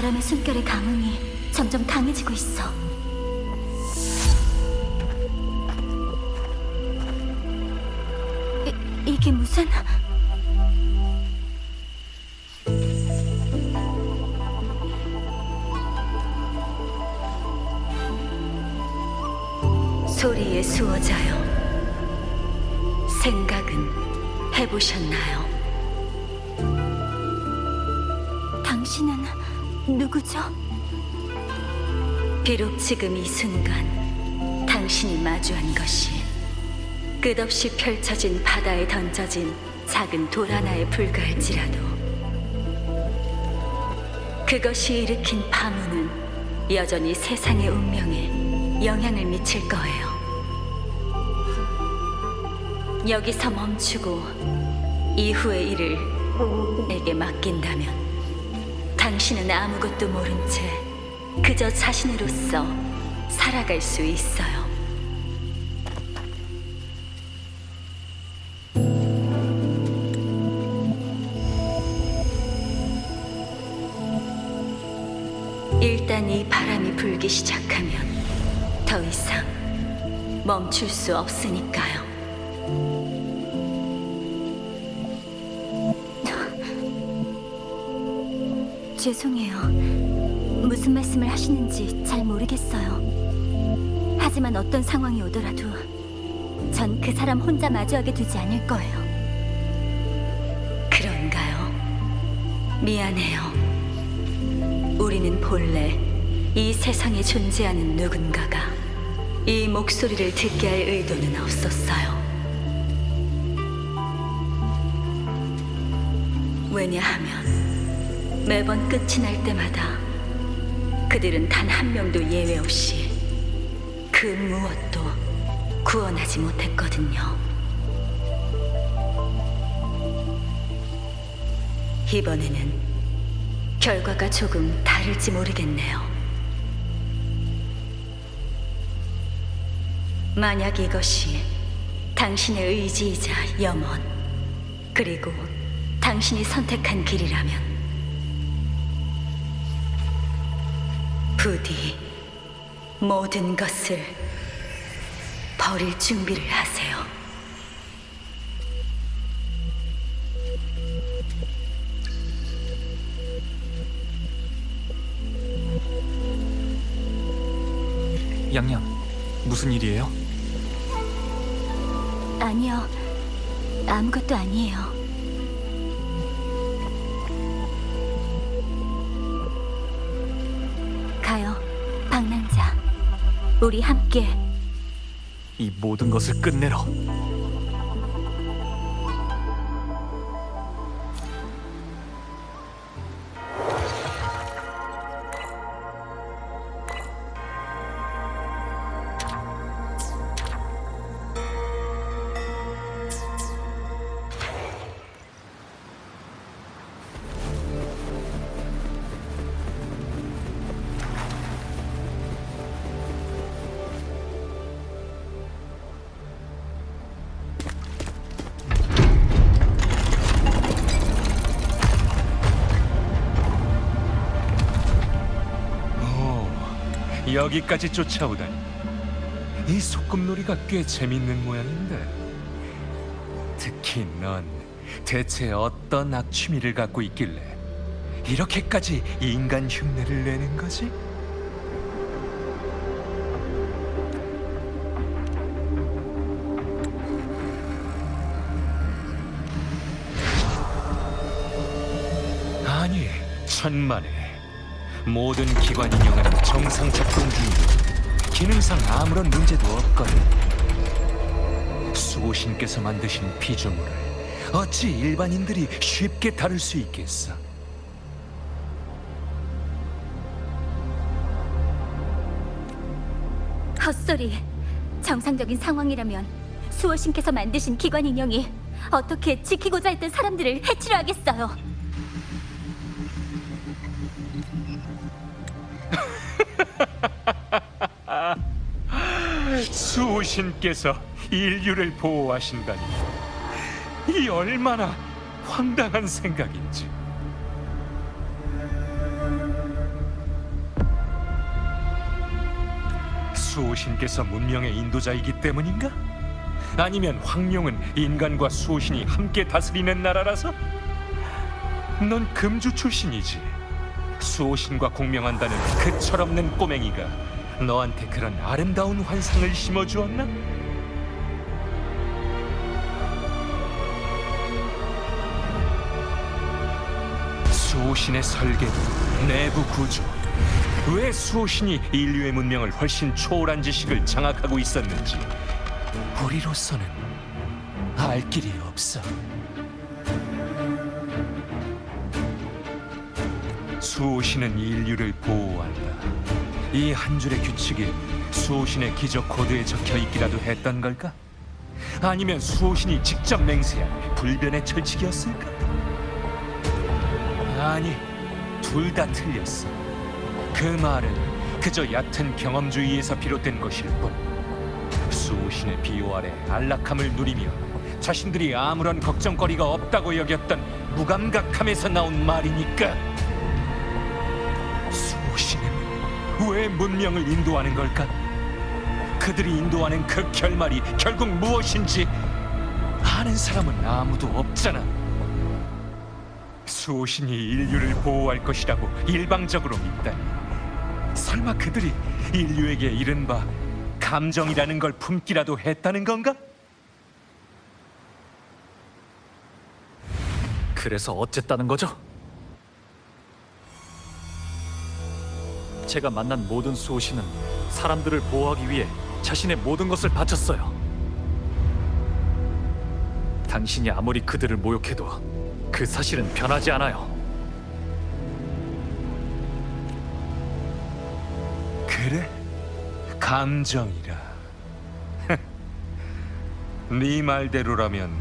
바람의 숨결의 감흥이 점점 강해지고 있어. 이게 무슨... 소리의 수호자여, 생각은 해보셨나요? 당신은 누구죠? 비록 지금 이 순간 당신이 마주한 것이 끝없이 펼쳐진 바다에 던져진 작은 돌 하나에 불과할지라도 그것이 일으킨 파문은 여전히 세상의 운명에 영향을 미칠 거예요. 여기서 멈추고 이후의 일을 내게 맡긴다면 당신은 아무것도 모른 채 그저 자신으로서 살아갈 수 있어요. 일단 이 바람이 불기 시작하면 더 이상 멈출 수 없으니까요. 죄송해요. 무슨 말씀을 하시는지 잘 모르겠어요. 하지만 어떤 상황이 오더라도 전 그 사람 혼자 마주하게 두지 않을 거예요. 그런가요? 미안해요. 우리는 본래 이 세상에 존재하는 누군가가 이 목소리를 듣게 할 의도는 없었어요. 왜냐하면 매번 끝이 날 때마다 그들은 단 한 명도 예외 없이 그 무엇도 구원하지 못했거든요. 이번에는 결과가 조금 다를지 모르겠네요. 만약 이것이 당신의 의지이자 염원, 그리고 당신이 선택한 길이라면 부디 모든 것을 버릴 준비를 하세요. 양양, 무슨 일이에요? 아니요, 아무것도 아니에요. 가요, 방랑자. 우리 함께. 이 모든 것을 끝내러. 여기까지 쫓아오다니. 이 소꿉놀이가 꽤 재밌는 모양인데. 특히 넌 대체 어떤 악취미를 갖고 있길래 이렇게까지 인간 흉내를 내는 거지? 아니, 천만에. 모든 기관 인형은 정상 작동 중이고 기능상 아무런 문제도 없거든. 수호신께서 만드신 피조물을 어찌 일반인들이 쉽게 다룰 수 있겠어? 헛소리. 정상적인 상황이라면 수호신께서 만드신 기관 인형이 어떻게 지키고자 했던 사람들을 해치려 하겠어요. 수호신께서 인류를 보호하신다니, 이 얼마나 황당한 생각인지. 수호신께서 문명의 인도자이기 때문인가? 아니면 황룡은 인간과 수호신이 함께 다스리는 나라라서? 넌 금주 출신이지. 수호신과 공명한다는 그 철없는 꼬맹이가 너한테 그런 아름다운 환상을 심어주었나? 수호신의 설계도, 내부 구조, 왜 수호신이 인류의 문명을 훨씬 초월한 지식을 장악하고 있었는지 우리로서는 알 길이 없어. 수호신은 인류를 보호한다. 이 한 줄의 규칙이 수호신의 기적 코드에 적혀 있기라도 했던 걸까? 아니면 수호신이 직접 맹세한 불변의 철칙이었을까? 아니, 둘 다 틀렸어. 그 말은 그저 얕은 경험주의에서 비롯된 것일 뿐. 수호신의 비호 아래 안락함을 누리며 자신들이 아무런 걱정거리가 없다고 여겼던 무감각함에서 나온 말이니까. 수호신은 왜 문명을 인도하는 걸까? 그들이 인도하는 그 결말이 결국 무엇인지 아는 사람은 아무도 없잖아. 수호신이 인류를 보호할 것이라고 일방적으로 믿다니, 설마 그들이 인류에게 이른바 감정이라는 걸 품기라도 했다는 건가? 그래서 어쨌다는 거죠? 제가 만난 모든 수호신은 사람들을 보호하기 위해 자신의 모든 것을 바쳤어요. 당신이 아무리 그들을 모욕해도 그 사실은 변하지 않아요. 그래? 감정이라. 네 말대로라면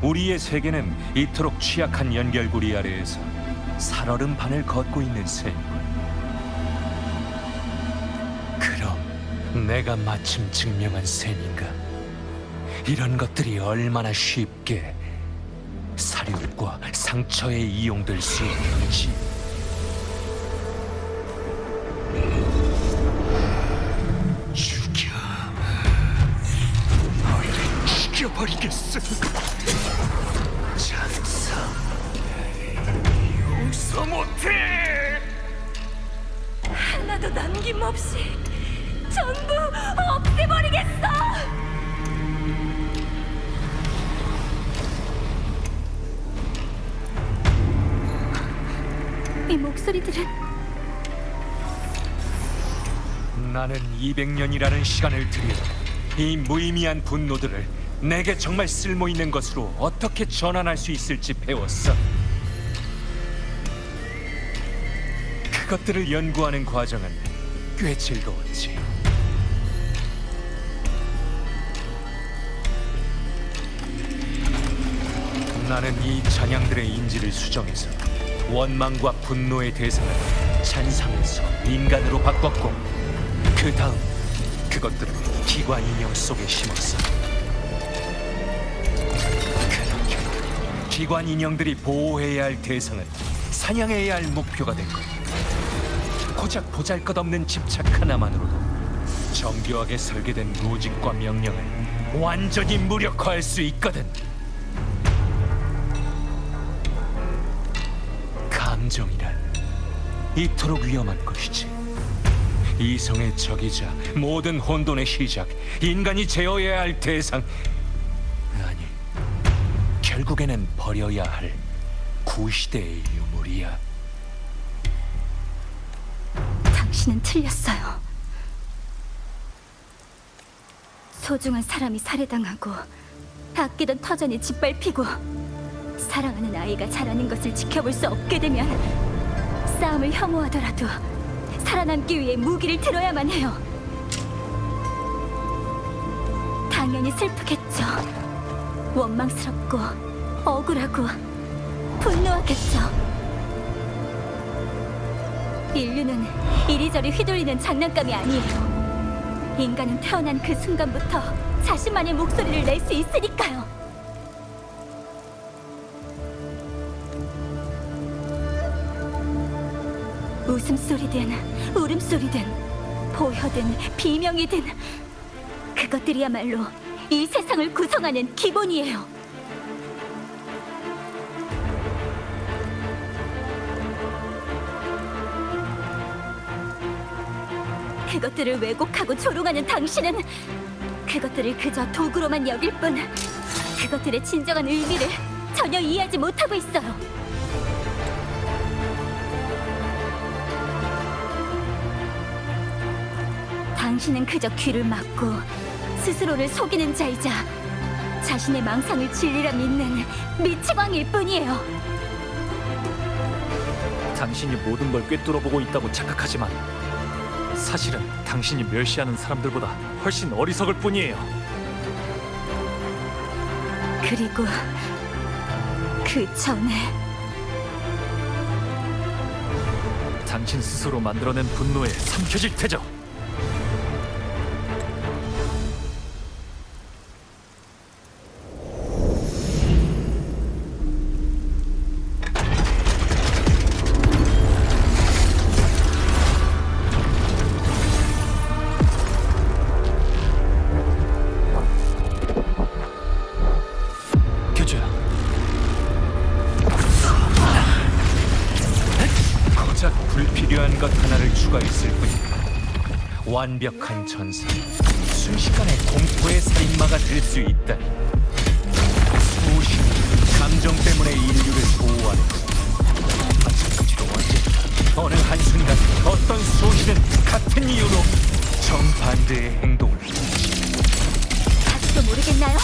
우리의 세계는 이토록 취약한 연결고리 아래에서 살얼음 판을 걷고 있는 셈이군. 그럼 내가 마침 증명한 셈인가? 이런 것들이 얼마나 쉽게 사륙과 상처에 이용될 수 있는지. 죽여. 너희를 죽여버리겠어. 장사 용서 못해. 하나도 남김없이 전부 없애버리겠어! 이 목소리들은 나는 200년이라는 시간을 들여 이 무의미한 분노들을 내게 정말 쓸모있는 것으로 어떻게 전환할 수 있을지 배웠어. 그것들을 연구하는 과정은 꽤 즐거웠지. 나는 이 잔향들의 인지를 수정해서 원망과 분노의 대상을 잔상에서 인간으로 바꿨고, 그 다음 그것들을 기관 인형 속에 심었어. 그렇게 기관 인형들이 보호해야 할 대상은 사냥해야 할 목표가 된 거야. 고작 보잘것없는 집착 하나만으로도 정교하게 설계된 로직과 명령을 완전히 무력화할 수 있거든. 감정이란 이토록 위험한 것이지. 이성의 적이자 모든 혼돈의 시작, 인간이 제어해야 할 대상, 아니, 결국에는 버려야 할 구시대의 유물이야. 당신은 틀렸어요. 소중한 사람이 살해당하고 아끼던 터전이 짓밟히고 사랑하는 아이가 자라는 것을 지켜볼 수 없게 되면 싸움을 혐오하더라도 살아남기 위해 무기를 들어야만 해요. 당연히 슬프겠죠. 원망스럽고 억울하고 분노하겠죠. 인류는 이리저리 휘둘리는 장난감이 아니에요. 인간은 태어난 그 순간부터 자신만의 목소리를 낼 수 있으니까요. 웃음소리든 울음소리든 보혀든 비명이든 그것들이야말로 이 세상을 구성하는 기본이에요. 그것들을 왜곡하고 조롱하는 당신은 그것들을 그저 도구로만 여길 뿐 그것들의 진정한 의미를 전혀 이해하지 못하고 있어요. 당신은 그저 귀를 막고 스스로를 속이는 자이자 자신의 망상을 진리라 믿는 미치광일 뿐이에요. 당신이 모든 걸 꿰뚫어보고 있다고 착각하지만 사실은 당신이 멸시하는 사람들보다 훨씬 어리석을 뿐이에요. 그리고 그 전에 당신 스스로 만들어낸 분노에 삼켜질 테죠. 교주야, 고작 불필요한 것 하나를 추가했을 뿐이다. 완벽한 전사, 순식간에 공포의 살인마가 될 수 있다. 수호신, 감정 때문에 인류를 보호하는 마찬가지로 언젠가 어느 한순간 어떤 수호신은 같은 이유로 정반대의 행동을 아직도 모르겠나요?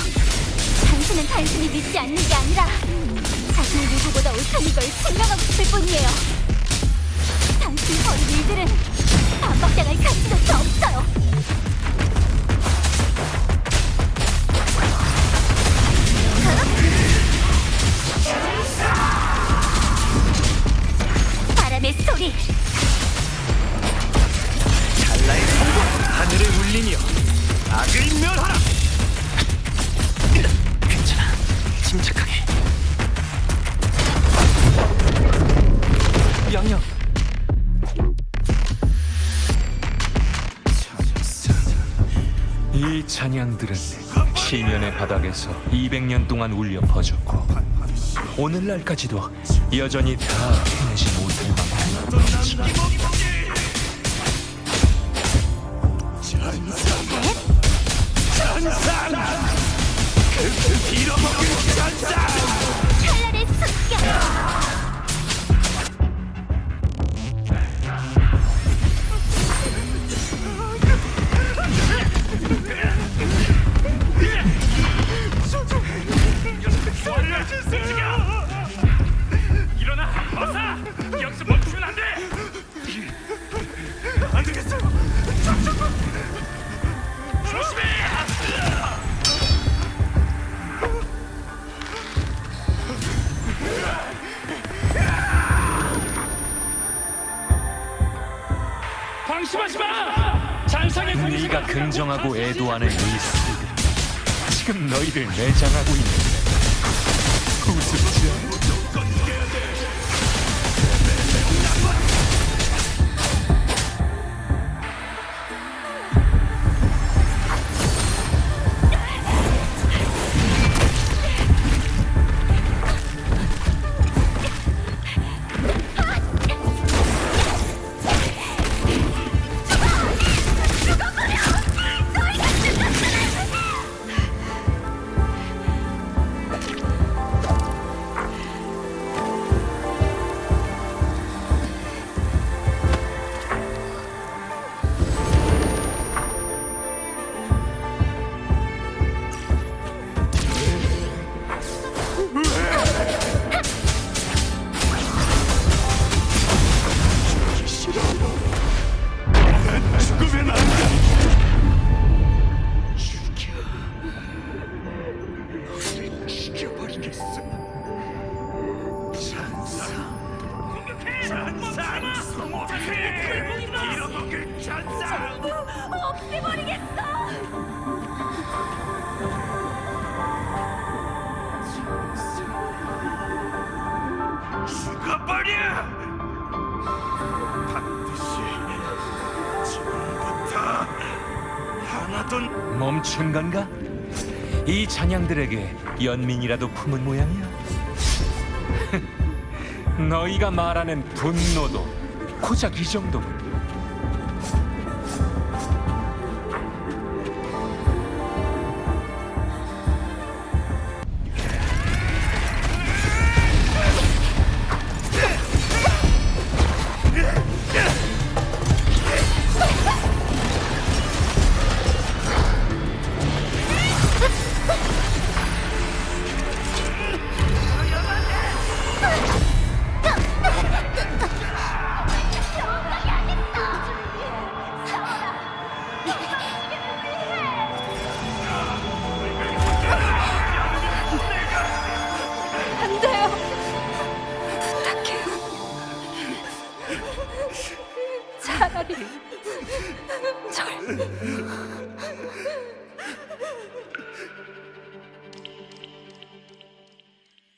당신은 단순히 믿지 않는 게 아니라 자신이 누구보다 옳다는 걸 증명하고 싶을 뿐이에요. 당신이 벌인 일들은 반박당할 가치조차 없어요. 바람의 소리, 찰나의 성공, 하늘을 울리며 악을 멸하라. 괜찮아, 침착하게. 양양, 이 찬양들은 시면의 바닥에서 200년 동안 울려 퍼졌고 오늘날까지도 여전히 다 해내지 못할 만큼 찬란의 습격. 일어나, 어서! 여기서 멈추면 안 돼! 안 되겠어! 조심해! 방심하지 마! 잔상의 네가 긍정하고 애도하는 이 소리들 지금 너희를 매장하고 있는데 우습지 않아? 죽으면 안 돼! 죽여버리겠어. 찬사! 잃어먹을 찬사! 없애버리겠어. 죽어버려! 반드시 지금부터 멈춘 건가? 이 잔향들에게 연민이라도 품은 모양이야. 너희가 말하는 분노도 고작 이 정도군. 안 돼요. 부탁해요. 차라리 절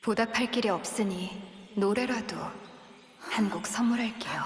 보답할 길이 없으니 노래라도 한 곡 선물할게요.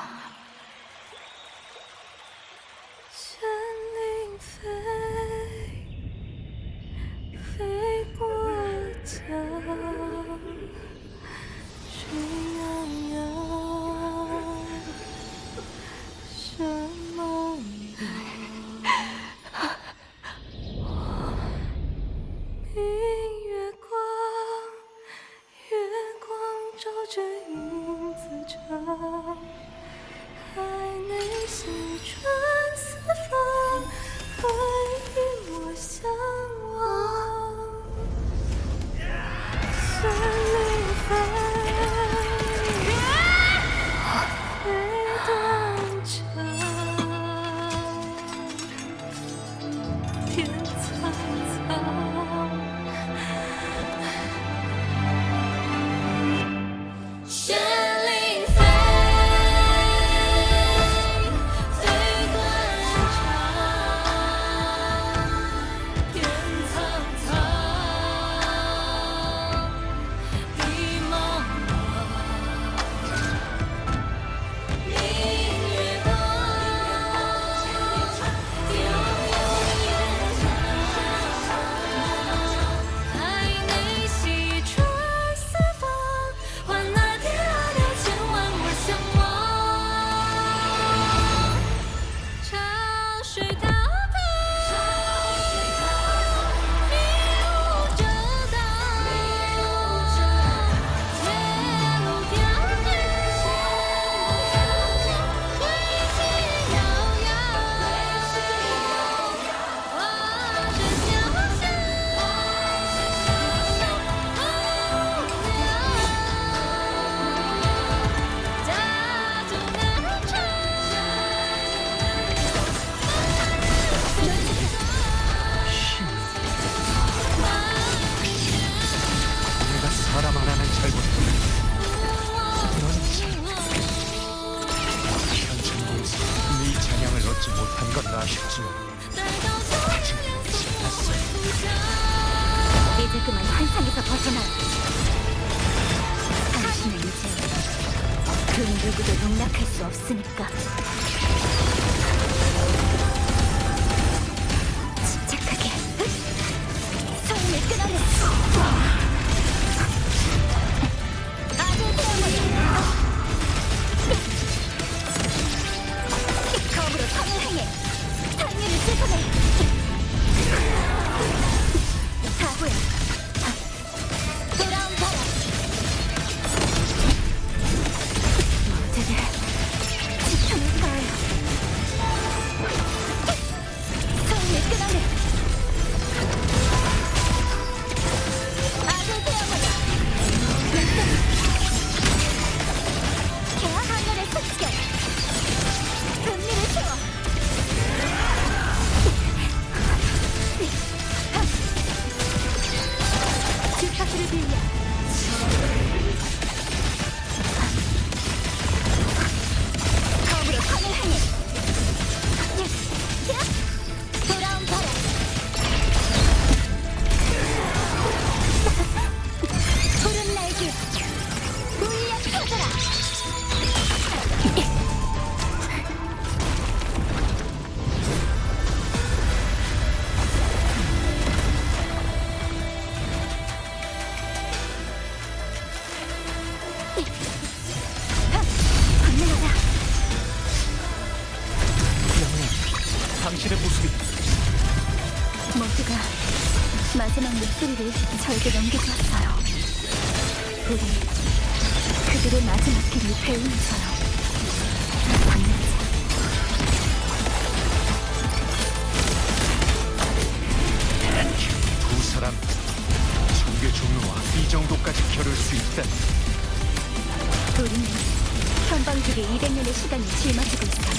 사람 하나는 잘못. 현천국에서 네 찬양을 얻지 못한 건 아쉽지만 아직 늦지 않았어. 이제 그만 환상에서 벗어나요. 당신은 이제 그 누구도 용납할 수 없으니까. 침착하게 소음을 끊어내. 아주 되어버려. 검으로 선을 행해. 탄류를 씻어내. 다구야. 돌아온 바람. 모두를 지켜낼 거예요. 당신의 모습이 모두가 마지막 목소리를 저에게 넘겨주었어요. 우리 그들의 마지막 길을 배우면서요. 박남자. 두 사람 종교 종류와 이 정도까지 겨룰 수 있다. 우리는 현방국의 200년의 시간이 짊어지고 있어요.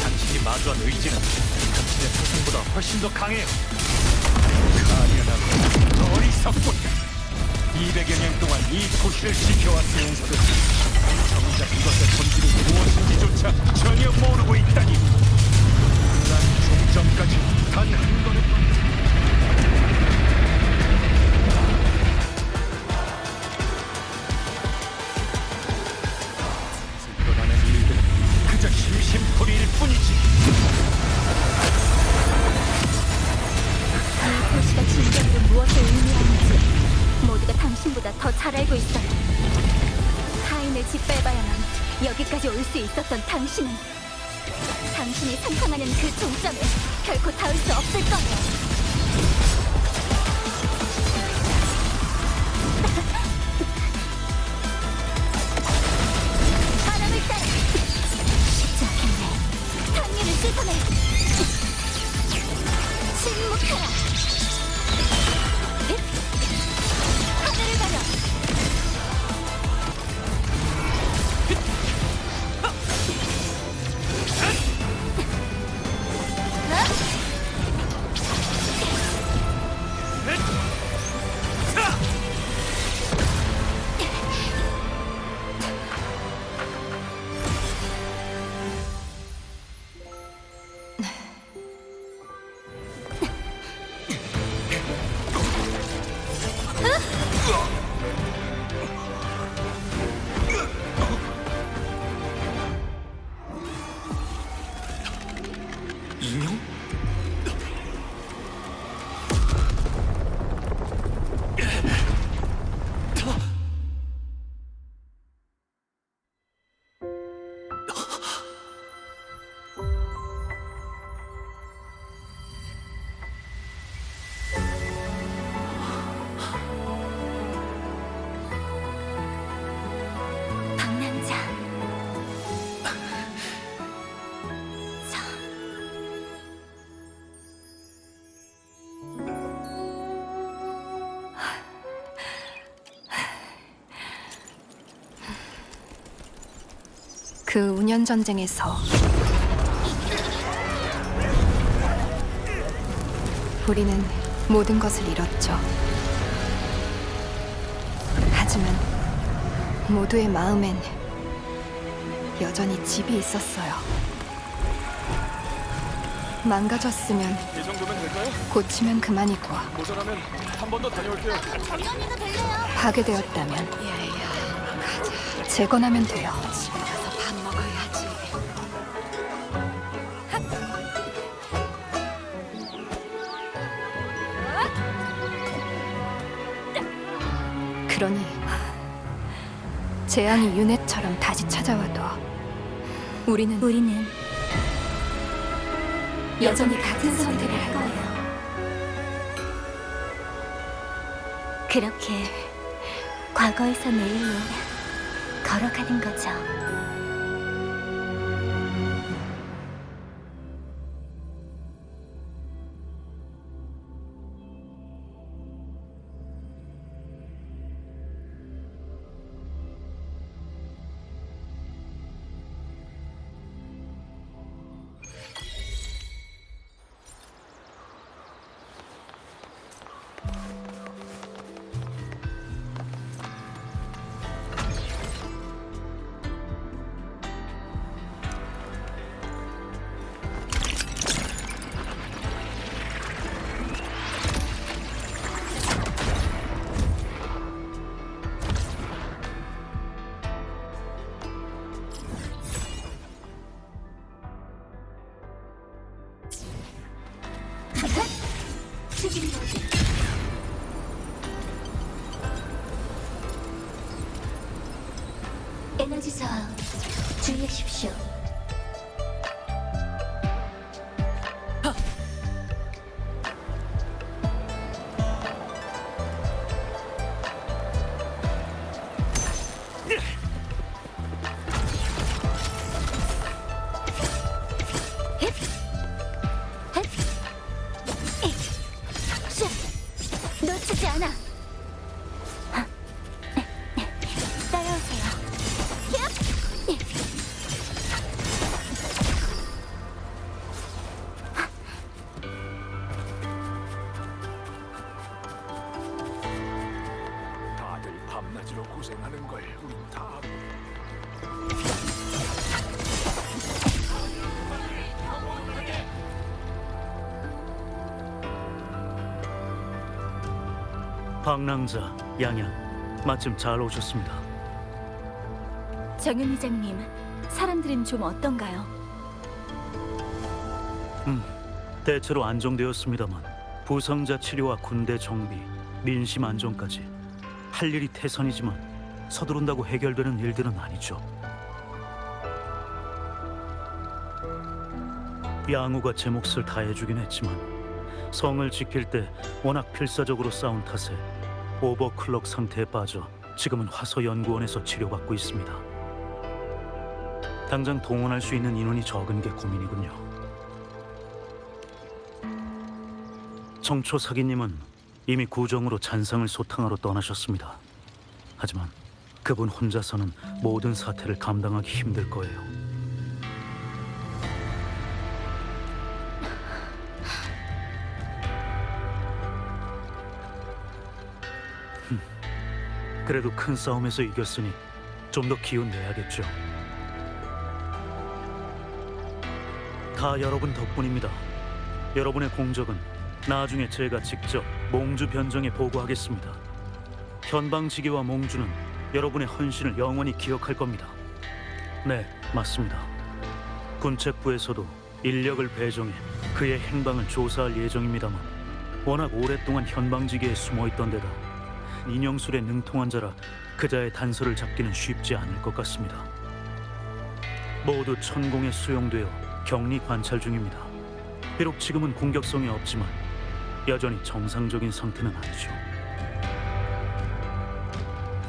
당신이 마주한 의지는 당신의 상상보다 훨씬 더 강해요. 가련하고 더 어리석군. 200여 년 동안 이 도시를 지켜왔으면서도 정작 이것의 본질이 무엇인지조차 전혀 모르고 있다니. 난 종점까지 단 한 걸음 일어나는 일들은 그저 심심풀이일 뿐이지. 이 도시가 진정으로 무엇을 의미하는지 모두가 당신보다 더 잘 알고 있어요. 타인을 짓밟아야만 여기까지 올 수 있었던 당신은 당신이 상상하는 그 종점에 결코 닿을 수 없을 거예요. 바람을 따라 쉽지 않겠네. 당신을 씻어내. 침묵해라. 하늘을 가려. 인형? 박남자. 그 운연 전쟁에서 우리는 모든 것을 잃었죠. 하지만 모두의 마음엔 여전히 집이 있었어요. 망가졌으면 이 정도면 될까요? 고치면 그만이고 모자라면 한 번 더 다녀올게요. 파괴되었다면 재건하면 돼요. 그러니 재앙이 윤회처럼 다시 찾아와도 우리는 여전히 같은 선택을 할 거예요. 그렇게 과거에서 내일로 걸어가는 거죠. 에너지 저항 주의하십시오. 마음으로 고생하는 걸 우린 다 알고. 방랑자 양양, 마침 잘 오셨습니다. 정윤 이장님, 사람들은 좀 어떤가요? 대체로 안정되었습니다만 부상자 치료와 군대 정비, 민심 안정까지 할 일이 태산이지만 서두른다고 해결되는 일들은 아니죠. 양우가 제 몫을 다해주긴 했지만 성을 지킬 때 워낙 필사적으로 싸운 탓에 오버클럭 상태에 빠져 지금은 화서연구원에서 치료받고 있습니다. 당장 동원할 수 있는 인원이 적은 게 고민이군요. 정초 사기님은 이미 구정으로 잔상을 소탕하러 떠나셨습니다. 하지만 그분 혼자서는 모든 사태를 감당하기 힘들 거예요. 그래도 큰 싸움에서 이겼으니 좀 더 기운 내야겠죠. 다 여러분 덕분입니다. 여러분의 공적은 나중에 제가 직접 몽주 변정에 보고하겠습니다. 현방지계와 몽주는 여러분의 헌신을 영원히 기억할 겁니다. 네, 맞습니다. 군책부에서도 인력을 배정해 그의 행방을 조사할 예정입니다만 워낙 오랫동안 현방지계에 숨어있던 데다 인형술에 능통한 자라 그자의 단서를 잡기는 쉽지 않을 것 같습니다. 모두 천공에 수용되어 격리 관찰 중입니다. 비록 지금은 공격성이 없지만 여전히 정상적인 상태는 아니죠.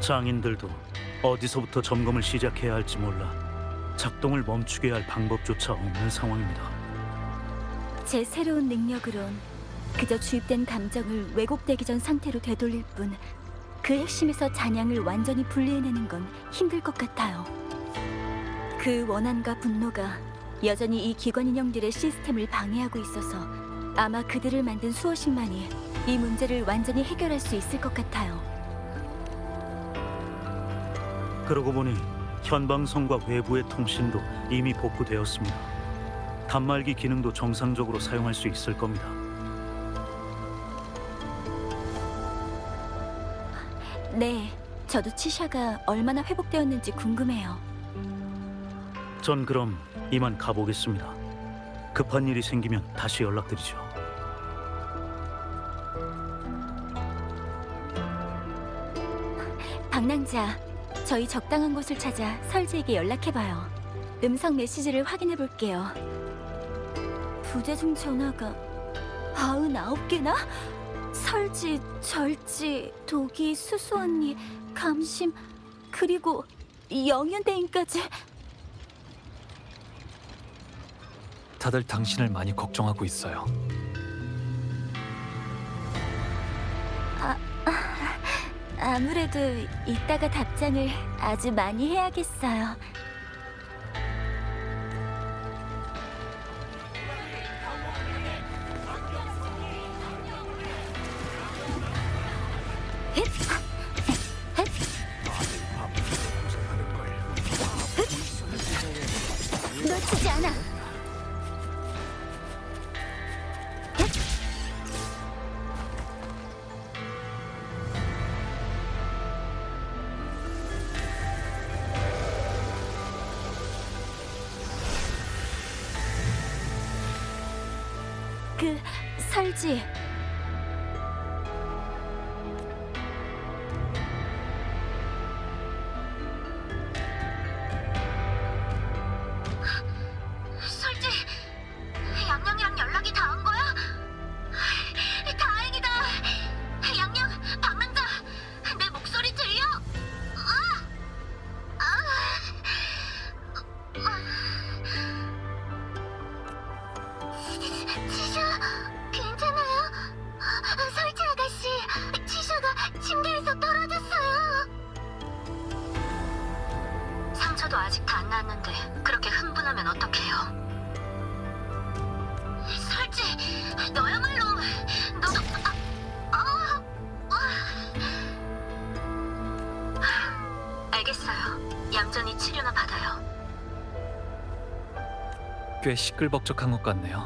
장인들도 어디서부터 점검을 시작해야 할지 몰라 작동을 멈추게 할 방법조차 없는 상황입니다. 제 새로운 능력으론 그저 주입된 감정을 왜곡되기 전 상태로 되돌릴 뿐 그 핵심에서 잔향을 완전히 분리해내는 건 힘들 것 같아요. 그 원한과 분노가 여전히 이 기관 인형들의 시스템을 방해하고 있어서 아마 그들을 만든 수호신만이 이 문제를 완전히 해결할 수 있을 것 같아요. 그러고 보니 현방성과 외부의 통신도 이미 복구되었습니다. 단말기 기능도 정상적으로 사용할 수 있을 겁니다. 네, 저도 치샤가 얼마나 회복되었는지 궁금해요. 전 그럼 이만 가보겠습니다. 급한 일이 생기면 다시 연락드리죠. 방랑자, 저희 적당한 곳을 찾아 설지에게 연락해봐요. 음성 메시지를 확인해볼게요. 부재중 전화가 99개나? 설지, 절지, 도기, 수수언니, 감심, 그리고 영윤대인까지. 다들 당신을 많이 걱정하고 있어요. 아무래도 이따가 답장을 아주 많이 해야겠어요. 고생하는 걸 놓치지 않아. 그 설지. 설지, 양양이랑 연락이 닿은 거야? 다행이다. 양양, 방랑자, 내 목소리 들려? 치샤, 괜찮아요? 설지 아가씨, 치샤가 침대에서 떨어졌어요. 상처도 아직 다 안 나았는데 그렇게 흥분하면 어떡해요? 설지, 너야말로 너도 알겠어요. 얌전히 치료나 받아요. 꽤 시끌벅적한 것 같네요.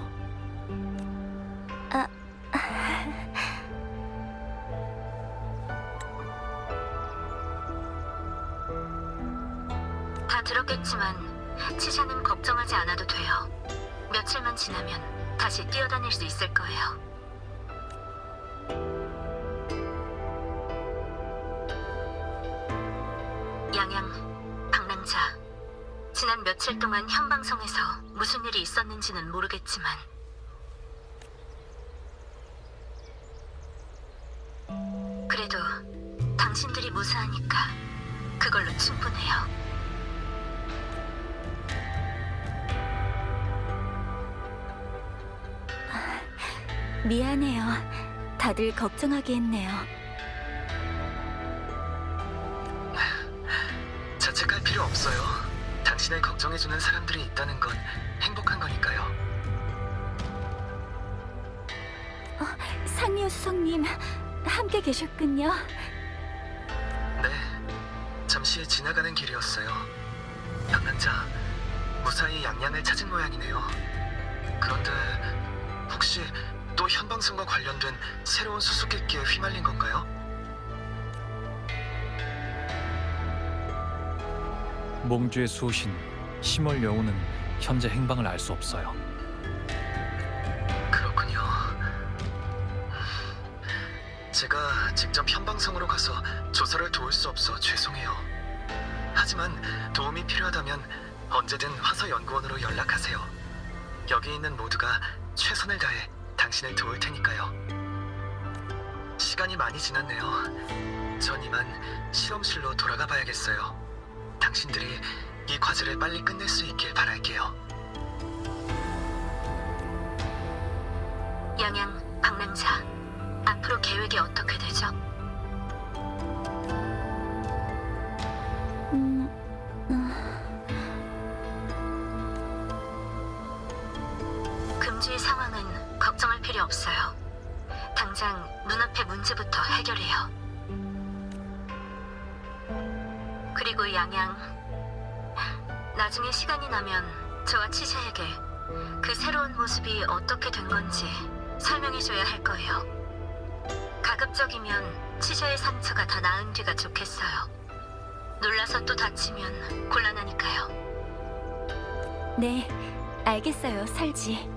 다 들었겠지만 치샤는 걱정하지 않아도 돼요. 며칠만 지나면 다시 뛰어다닐 수 있을 거예요. 양양, 방랑자. 지난 며칠 동안 현방송에서 무슨 일이 있었는지는 모르겠지만 그래도 당신들이 무사하니까 그걸로 충분해요. 미안해요. 다들 걱정하게 했네요. 자책할 필요 없어요. 당신을 걱정해주는 사람들이 있다는 건 행복한 거니까요. 상미호 수석님, 함께 계셨군요. 네, 잠시 지나가는 길이었어요. 방랑자, 무사히 양양을 찾은 모양이네요. 그런데 혹시 또 현방송과 관련된 새로운 수수께끼에 휘말린 건가요? 몽주의 수호신 심월 여우는 현재 행방을 알 수 없어요. 그렇군요. 제가 직접 현방송으로 가서 조사를 도울 수 없어 죄송해요. 하지만 도움이 필요하다면 언제든 화서연구원으로 연락하세요. 여기 있는 모두가 최선을 다해 당신을 도울 테니까요. 시간이 많이 지났네요. 전 이만 실험실로 돌아가 봐야겠어요. 당신들이 이 과제를 빨리 끝낼 수 있길 바랄게요. 양양, 방랑자. 앞으로 계획이 어떻게 되죠? 금주의 상황은 걱정할 필요 없어요. 당장 눈앞의 문제부터 해결해요. 그리고 양양, 나중에 시간이 나면 저와 치샤에게 그 새로운 모습이 어떻게 된 건지 설명해줘야 할 거예요. 가급적이면 치샤의 상처가 다 나은 뒤가 좋겠어요. 놀라서 또 다치면 곤란하니까요. 네, 알겠어요, 설지.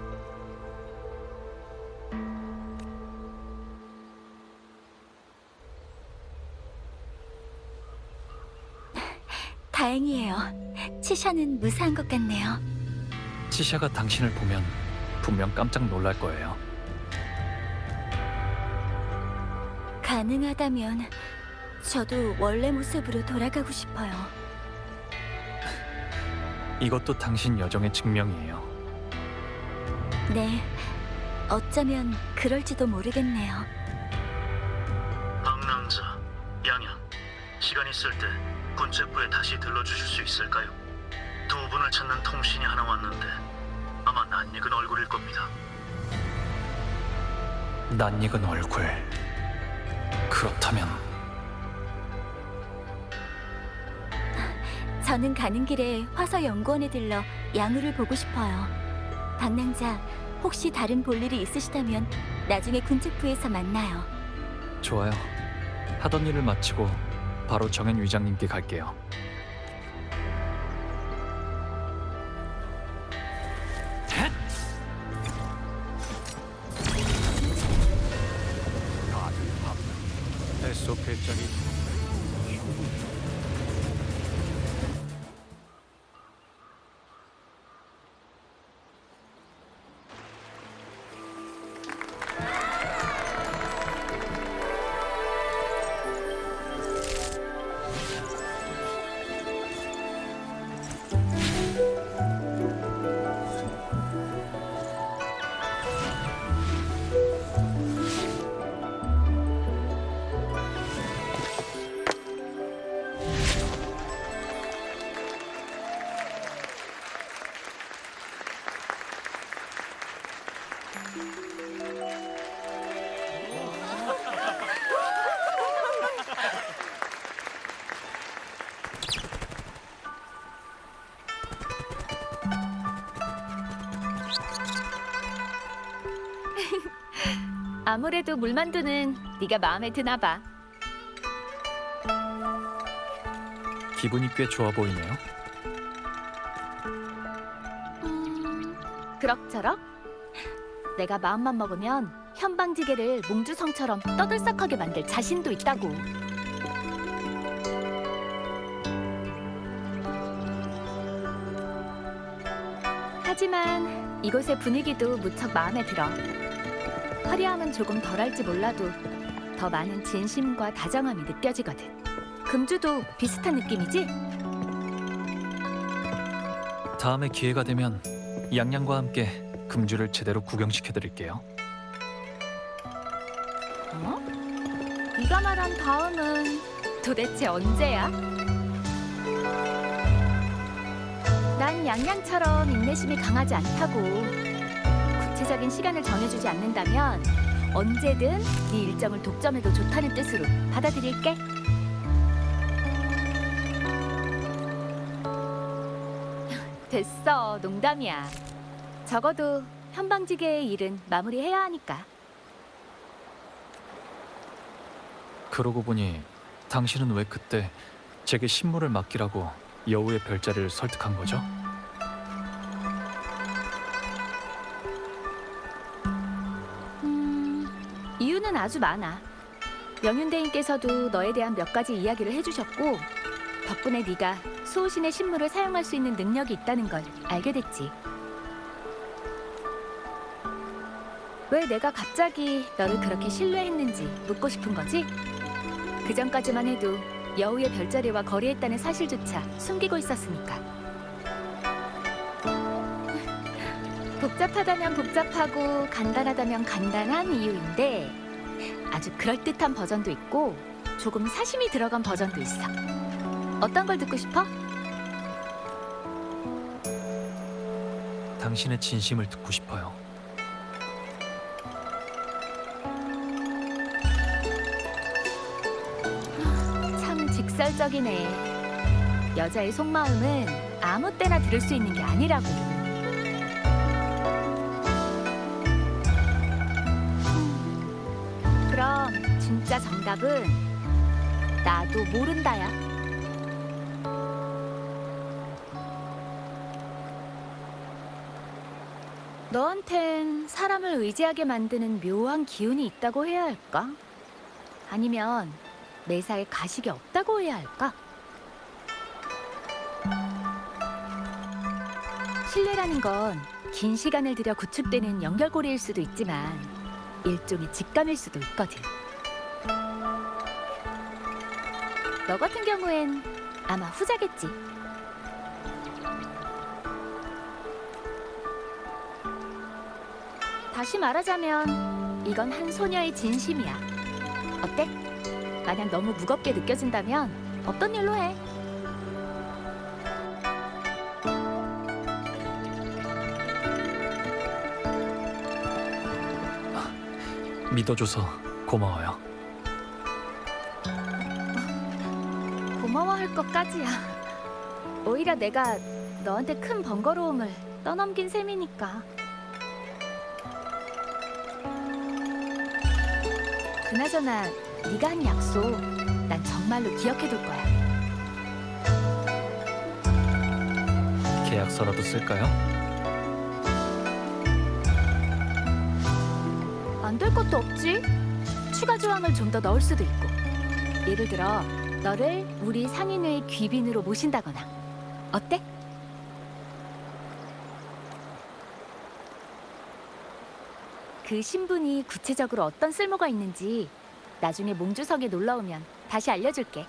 다행이에요. 치샤는 무사한 것 같네요. 치샤가 당신을 보면 분명 깜짝 놀랄 거예요. 가능하다면 저도 원래 모습으로 돌아가고 싶어요. 이것도 당신 여정의 증명이에요. 네, 어쩌면 그럴지도 모르겠네요. 방랑자, 양양, 시간 있을 때 군체부에 다시 들러주실 수 있을까요? 두 분을 찾는 통신이 하나 왔는데 아마 낯익은 얼굴일 겁니다. 낯익은 얼굴. 그렇다면 저는 가는 길에 화서연구원에 들러 양우를 보고 싶어요. 방랑자, 혹시 다른 볼 일이 있으시다면 나중에 군체부에서 만나요. 좋아요. 하던 일을 마치고 바로 정현 위장님께 갈게요. 뱃속 배짱이 아무래도 물만두는 네가 마음에 드나 봐. 기분이 꽤 좋아 보이네요. 그럭저럭. 내가 마음만 먹으면 현방지게를 몽주성처럼 떠들썩하게 만들 자신도 있다고. 하지만 이곳의 분위기도 무척 마음에 들어. 화려함은 조금 덜할지 몰라도 더 많은 진심과 다정함이 느껴지거든. 금주도 비슷한 느낌이지? 다음에 기회가 되면 양양과 함께 금주를 제대로 구경시켜드릴게요. 어? 네가 말한 다음은 도대체 언제야? 난 양양처럼 인내심이 강하지 않다고. 구체적인 시간을 정해주지 않는다면 언제든 네 일정을 독점해도 좋다는 뜻으로 받아들일게. 됐어, 농담이야. 적어도 현방지계의 일은 마무리해야 하니까. 그러고 보니 당신은 왜 그때 제게 신무를 맡기라고 여우의 별자리를 설득한 거죠? 이유는 아주 많아. 명윤대인께서도 너에 대한 몇 가지 이야기를 해주셨고 덕분에 네가 수호신의 신무를 사용할 수 있는 능력이 있다는 걸 알게 됐지. 왜 내가 갑자기 너를 그렇게 신뢰했는지 묻고 싶은 거지? 그 전까지만 해도 여우의 별자리와 거래했다는 사실조차 숨기고 있었으니까. 복잡하다면 복잡하고 간단하다면 간단한 이유인데 아주 그럴듯한 버전도 있고 조금 사심이 들어간 버전도 있어. 어떤 걸 듣고 싶어? 당신의 진심을 듣고 싶어요. 참 직설적이네. 여자의 속마음은 아무 때나 들을 수 있는 게 아니라고. 그럼 진짜 정답은 나도 모른다야. 너한텐 사람을 의지하게 만드는 묘한 기운이 있다고 해야 할까? 아니면 매사에 가식이 없다고 해야 할까? 신뢰라는 건 긴 시간을 들여 구축되는 연결고리일 수도 있지만 일종의 직감일 수도 있거든. 너 같은 경우엔 아마 후자겠지. 다시 말하자면 이건 한 소녀의 진심이야. 어때? 만약 너무 무겁게 느껴진다면 없던 일로 해. 믿어줘서 고마워요. 고마워할 것까지야. 오히려 내가 너한테 큰 번거로움을 떠넘긴 셈이니까. 그나저나 네가 한 약속 난 정말로 기억해둘 거야. 계약서라도 쓸까요? 안 될 것도 없지. 추가 조항을 좀 더 넣을 수도 있고. 예를 들어 너를 우리 상인회의 귀빈으로 모신다거나. 어때? 그 신분이 구체적으로 어떤 쓸모가 있는지 나중에 몽주성에 놀러 오면 다시 알려줄게.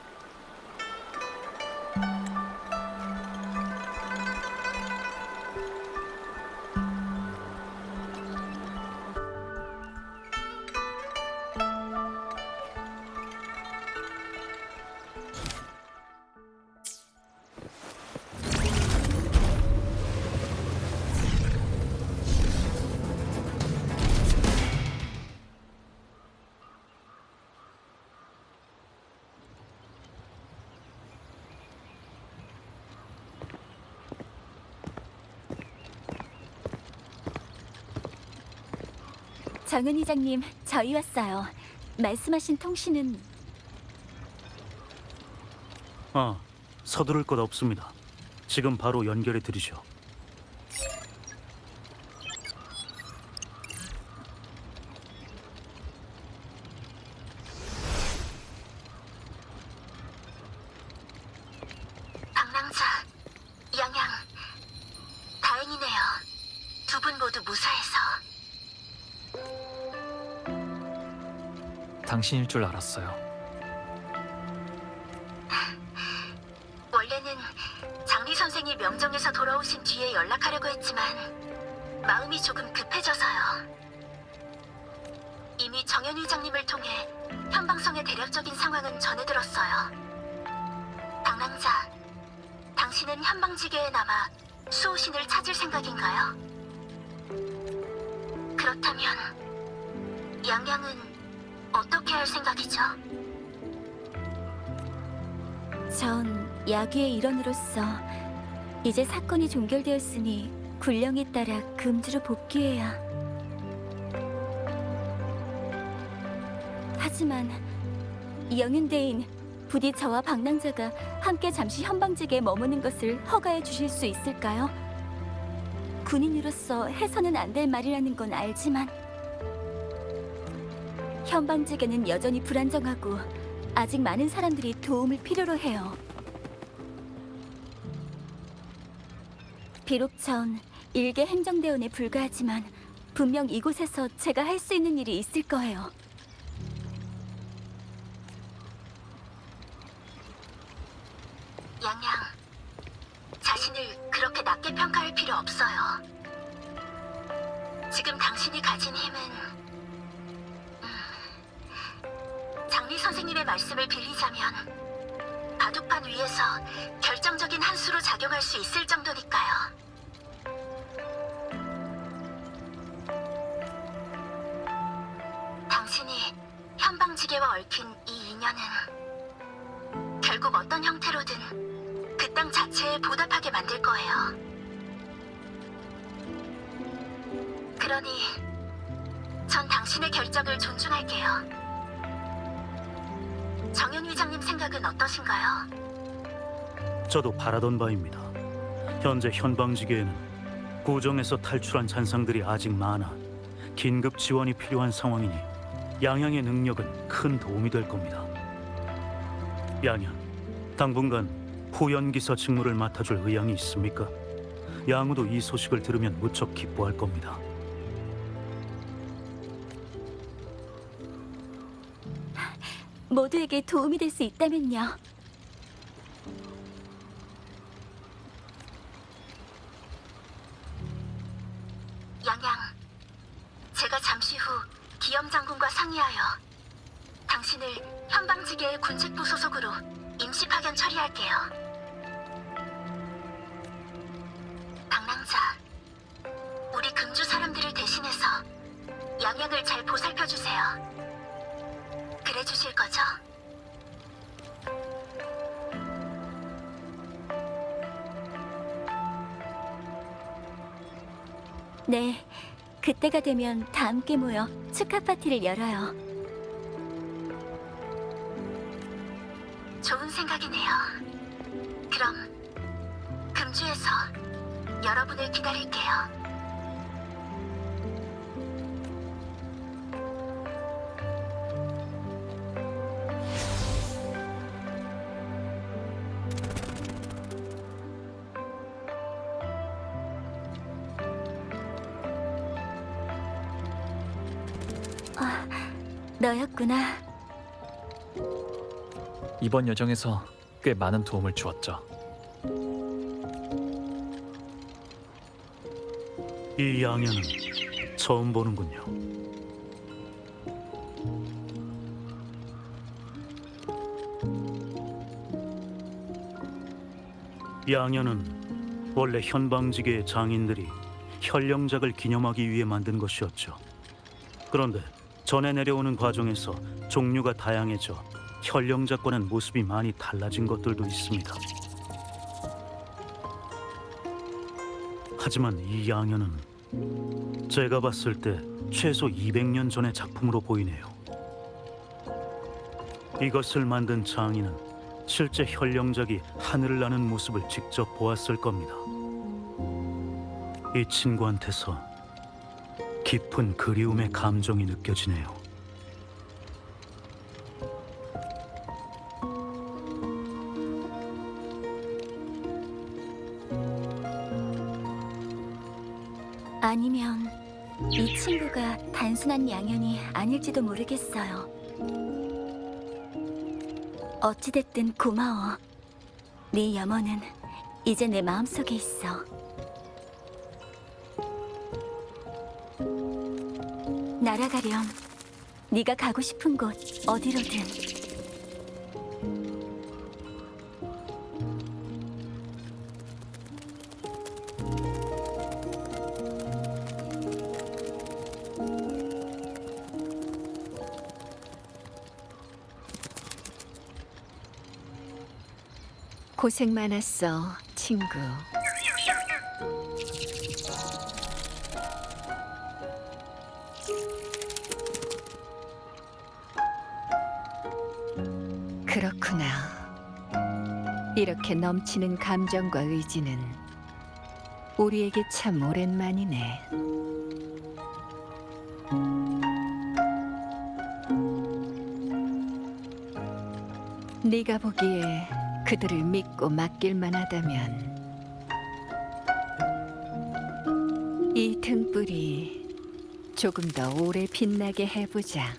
정은 이장님, 저희 왔어요. 말씀하신 통신은 아, 서두를 것 없습니다. 지금 바로 연결해 드리죠. 방랑자, 양양, 다행이네요. 두 분 모두 무사해서. 당신일 줄 알았어요. 원래는 장리 선생이 명정에서 돌아오신 뒤에 연락하려고 했지만 마음이 조금 급해져서요. 이미 정현 회장님을 통해 현방성의 대략적인 상황은 전해 들었어요. 방랑자, 당신은 현방지계에 남아 수호신을 찾을 생각인가요? 그렇다면 양양은 어떻게 할 생각이죠? 전 야귀의 일원으로서 이제 사건이 종결되었으니 군령에 따라 금주로 복귀해야. 하지만 영윤대인, 부디 저와 방랑자가 함께 잠시 현방직에 머무는 것을 허가해 주실 수 있을까요? 군인으로서 해서는 안 될 말이라는 건 알지만 현방직에는 여전히 불안정하고 아직 많은 사람들이 도움을 필요로 해요. 비록 전 일개 행정대원에 불과하지만 분명 이곳에서 제가 할 수 있는 일이 있을 거예요. 양양, 자신을 그렇게 낮게 평가할 필요 없어요. 지금 당신이 가진 힘은 장리 선생님의 말씀을 빌리자면 바둑판 위에서 결정적인 한 수로 작용할 수 있을 정도니까요. 당신이 현방지계와 얽힌 이 인연은 결국 어떤 형태로든 그 땅 자체에 보답하게 만들 거예요. 그러니 전 당신의 결정을 존중할게요. 정현 회장님 생각은 어떠신가요? 저도 바라던 바입니다. 현재 현방지계에는 고정에서 탈출한 잔상들이 아직 많아 긴급 지원이 필요한 상황이니 양양의 능력은 큰 도움이 될 겁니다. 양양, 당분간 후연기사 직무를 맡아줄 의향이 있습니까? 양우도 이 소식을 들으면 무척 기뻐할 겁니다. 모두에게 도움이 될 수 있다면요. 양양, 제가 잠시 후 기염 장군과 상의하여 당신을 현방지계의 군책부 소속으로 임시 파견 처리할게요. 방랑자, 우리 금주 사람들을 대신해서 양양을 잘 보살펴 주세요. 그래 주실 거죠? 네, 그때가 되면 다 함께 모여 축하 파티를 열어요. 좋은 생각이네요. 그럼 금주에서 여러분을 기다릴게요. 너였구나. 이번 여정에서 꽤 많은 도움을 주었죠. 이 양현은 처음 보는군요. 양현은 원래 현방지계의 장인들이 현령작을 기념하기 위해 만든 것이었죠. 그런데 전해 내려오는 과정에서 종류가 다양해져 현령작과는 모습이 많이 달라진 것들도 있습니다. 하지만 이 양현은 제가 봤을 때 최소 200년 전의 작품으로 보이네요. 이것을 만든 장인은 실제 현령작이 하늘을 나는 모습을 직접 보았을 겁니다. 이 친구한테서 깊은 그리움의 감정이 느껴지네요. 아니면 이 친구가 단순한 양현이 아닐지도 모르겠어요. 어찌됐든 고마워. 네 염원은 이제 내 마음속에 있어. 날아가렴. 네가 가고 싶은 곳 어디로든. 고생 많았어, 친구. 그렇구나. 이렇게 넘치는 감정과 의지는 우리에게 참 오랜만이네. 네가 보기에 그들을 믿고 맡길 만하다면 이 등불이 조금 더 오래 빛나게 해보자.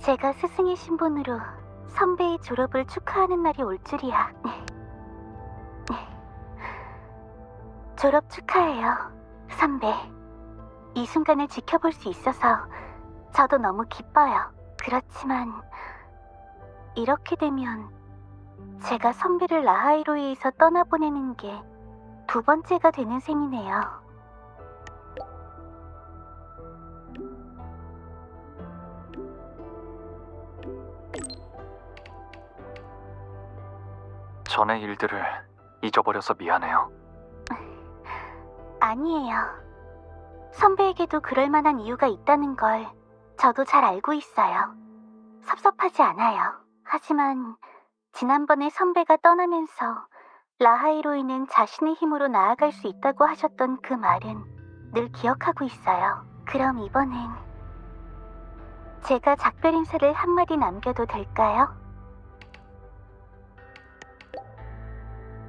제가 스승의 신분으로 선배의 졸업을 축하하는 날이 올 줄이야. 졸업 축하해요, 선배. 이 순간을 지켜볼 수 있어서 저도 너무 기뻐요. 그렇지만 이렇게 되면 제가 선배를 라하이로이에서 떠나보내는 게 두 번째가 되는 셈이네요. 전의 일들을 잊어버려서 미안해요. 아니에요. 선배에게도 그럴 만한 이유가 있다는 걸 저도 잘 알고 있어요. 섭섭하지 않아요. 하지만 지난번에 선배가 떠나면서 라하이로이는 자신의 힘으로 나아갈 수 있다고 하셨던 그 말은 늘 기억하고 있어요. 그럼 이번엔 제가 작별 인사를 한마디 남겨도 될까요?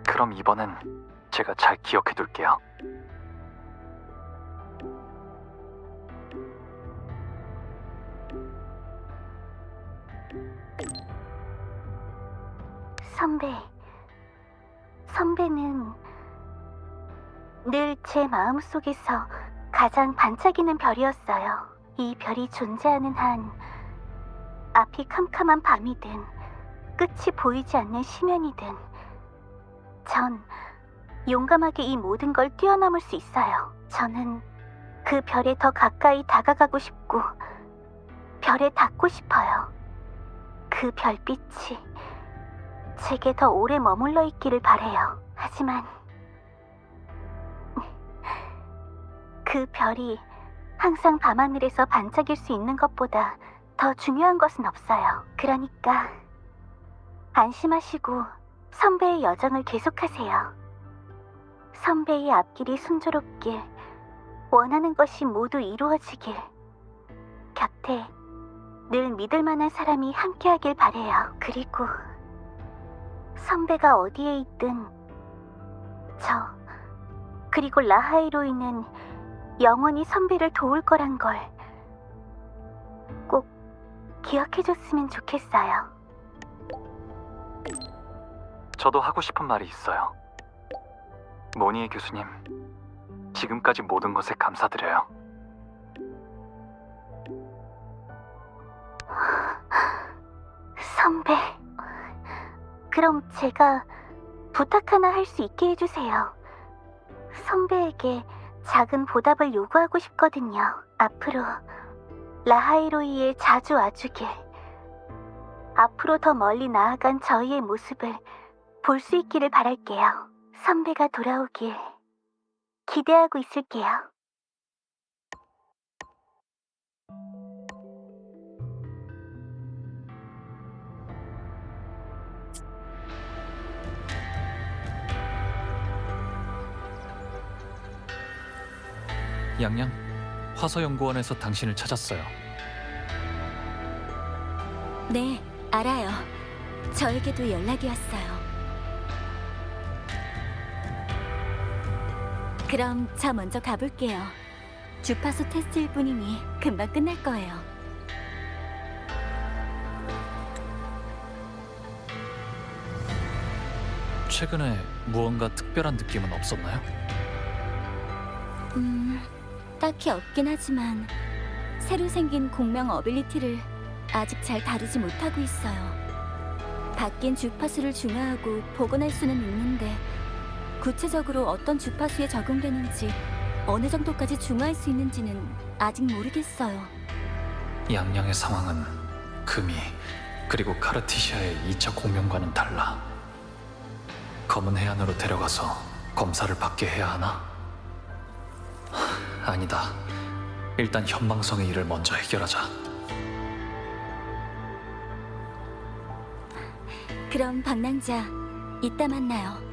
그럼 이번엔 제가 잘 기억해둘게요. 선배는 늘 제 마음속에서 가장 반짝이는 별이었어요. 이 별이 존재하는 한 앞이 캄캄한 밤이든 끝이 보이지 않는 심연이든 전 용감하게 이 모든 걸 뛰어넘을 수 있어요. 저는 그 별에 더 가까이 다가가고 싶고 별에 닿고 싶어요. 그 별빛이 제게 더 오래 머물러 있기를 바래요. 하지만 그 별이 항상 밤하늘에서 반짝일 수 있는 것보다 더 중요한 것은 없어요. 그러니까 안심하시고 선배의 여정을 계속하세요. 선배의 앞길이 순조롭길, 원하는 것이 모두 이루어지길, 곁에 늘 믿을 만한 사람이 함께하길 바래요. 그리고 선배가 어디에 있든 그리고 라하이로이는 영원히 선배를 도울 거란 걸 꼭 기억해줬으면 좋겠어요. 저도 하고 싶은 말이 있어요. 모니에 교수님, 지금까지 모든 것에 감사드려요. 선배, 그럼 제가 부탁 하나 할 수 있게 해주세요. 선배에게 작은 보답을 요구하고 싶거든요. 앞으로 라하이로이에 자주 와주길, 앞으로 더 멀리 나아간 저희의 모습을 볼 수 있기를 바랄게요. 선배가 돌아오길 기대하고 있을게요. 양양, 화서연구원에서 당신을 찾았어요. 네, 알아요. 저에게도 연락이 왔어요. 그럼 저 먼저 가볼게요. 주파수 테스트일 뿐이니 금방 끝날 거예요. 최근에 무언가 특별한 느낌은 없었나요? 딱히 없긴 하지만 새로 생긴 공명 어빌리티를 아직 잘 다루지 못하고 있어요. 바뀐 주파수를 중화하고 복원할 수는 있는데 구체적으로 어떤 주파수에 적용되는지 어느 정도까지 중화할 수 있는지는 아직 모르겠어요. 양양의 상황은 금이 그리고 카르티시아의 2차 공명과는 달라. 검은 해안으로 데려가서 검사를 받게 해야 하나? 아니다. 일단 현방성의 일을 먼저 해결하자. 그럼 방랑자, 이따 만나요.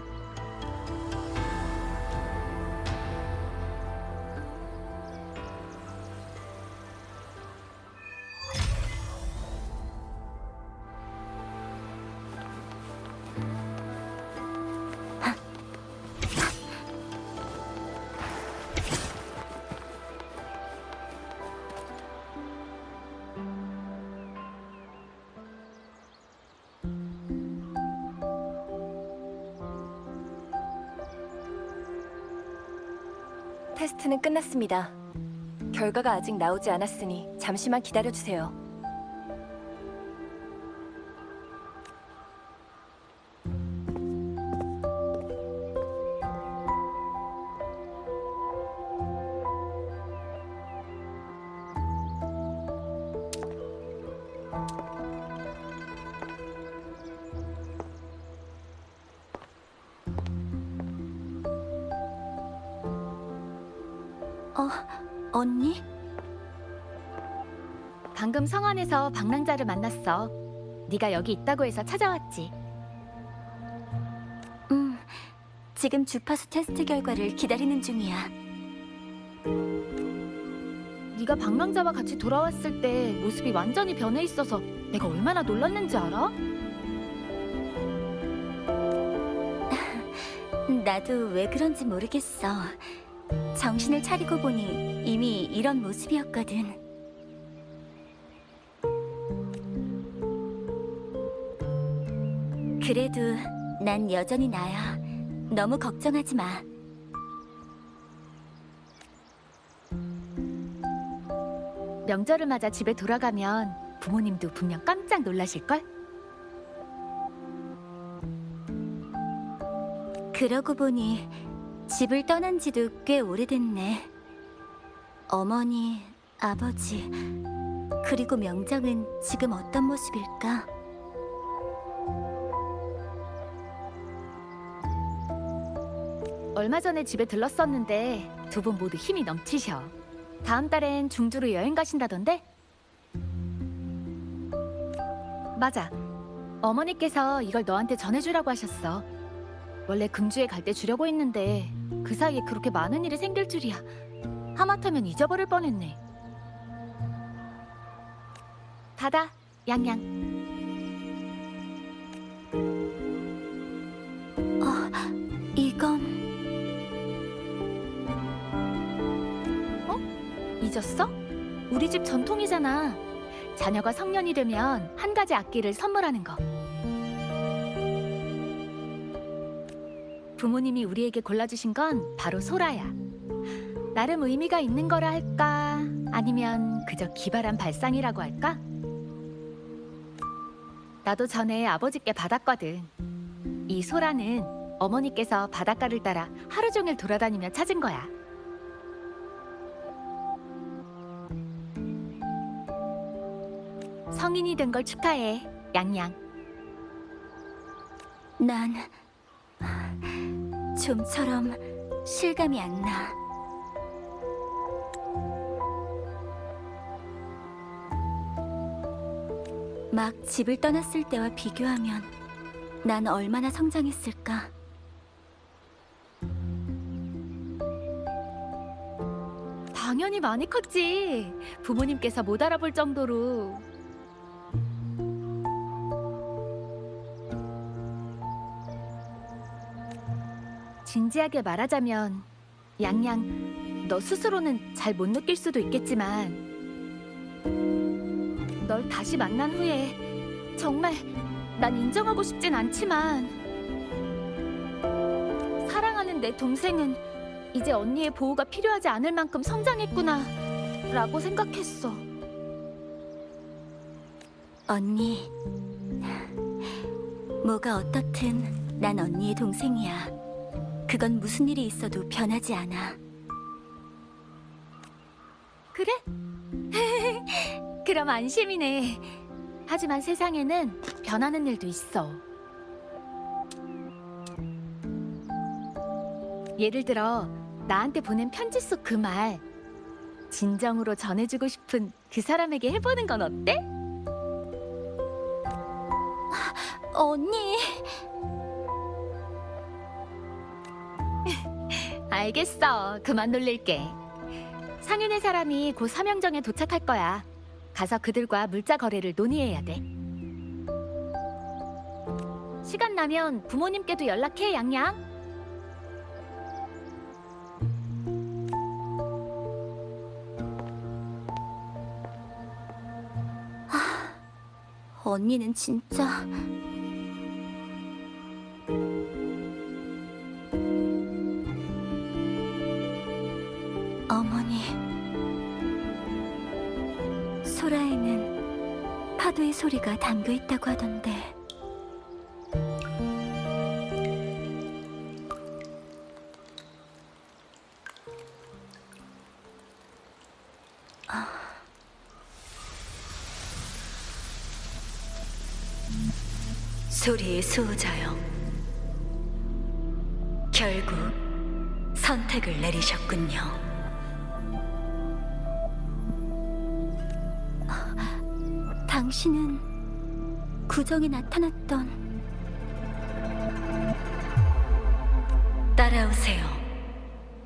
테스트는 끝났습니다. 결과가 아직 나오지 않았으니 잠시만 기다려주세요. 언니? 방금 성안에서 방랑자를 만났어. 네가 여기 있다고 해서 찾아왔지. 지금 주파수 테스트 결과를 기다리는 중이야. 네가 방랑자와 같이 돌아왔을 때 모습이 완전히 변해 있어서 내가 얼마나 놀랐는지 알아? 나도 왜 그런지 모르겠어. 정신을 차리고 보니 이미 이런 모습이었거든. 그래도 난 여전히 나야. 너무 걱정하지 마. 명절을 맞아 집에 돌아가면 부모님도 분명 깜짝 놀라실걸? 그러고 보니 집을 떠난 지도 꽤 오래됐네. 어머니, 아버지, 그리고 명장은 지금 어떤 모습일까? 얼마 전에 집에 들렀었는데 두 분 모두 힘이 넘치셔. 다음 달엔 중주로 여행 가신다던데? 맞아. 어머니께서 이걸 너한테 전해주라고 하셨어. 원래 금주에 갈 때 주려고 했는데 그 사이에 그렇게 많은 일이 생길 줄이야. 하마터면 잊어버릴 뻔했네. 받아, 양양. 이건 잊었어? 우리 집 전통이잖아. 자녀가 성년이 되면 한 가지 악기를 선물하는 거. 부모님이 우리에게 골라주신 건 바로 소라야. 나름 의미가 있는 거라 할까? 아니면 그저 기발한 발상이라고 할까? 나도 전에 아버지께 받았거든. 이 소라는 어머니께서 바닷가를 따라 하루 종일 돌아다니며 찾은 거야. 성인이 된 걸 축하해, 양양. 난 좀처럼 실감이 안 나. 막 집을 떠났을 때와 비교하면 난 얼마나 성장했을까? 당연히 많이 컸지. 부모님께서 못 알아볼 정도로. 진지하게 말하자면 양양, 너 스스로는 잘 못 느낄 수도 있겠지만 널 다시 만난 후에 정말 난 인정하고 싶진 않지만 사랑하는 내 동생은 이제 언니의 보호가 필요하지 않을 만큼 성장했구나 라고 생각했어. 언니, 뭐가 어떻든 난 언니의 동생이야. 그건 무슨 일이 있어도 변하지 않아. 그래? 그럼 안심이네. 하지만 세상에는 변하는 일도 있어. 예를 들어 나한테 보낸 편지 속 그 말 진정으로 전해주고 싶은 그 사람에게 해보는 건 어때? 언니, 알겠어. 그만 놀릴게. 상윤의 사람이 곧 삼형정에 도착할 거야. 가서 그들과 물자 거래를 논의해야 돼. 시간 나면 부모님께도 연락해, 양양. 언니는 진짜... 어머니, 소라에는 파도의 소리가 담겨 있다고 하던데. 소리의 수호자여, 결국 선택을 내리셨군요. 당신은 구정에 나타났던... 따라오세요.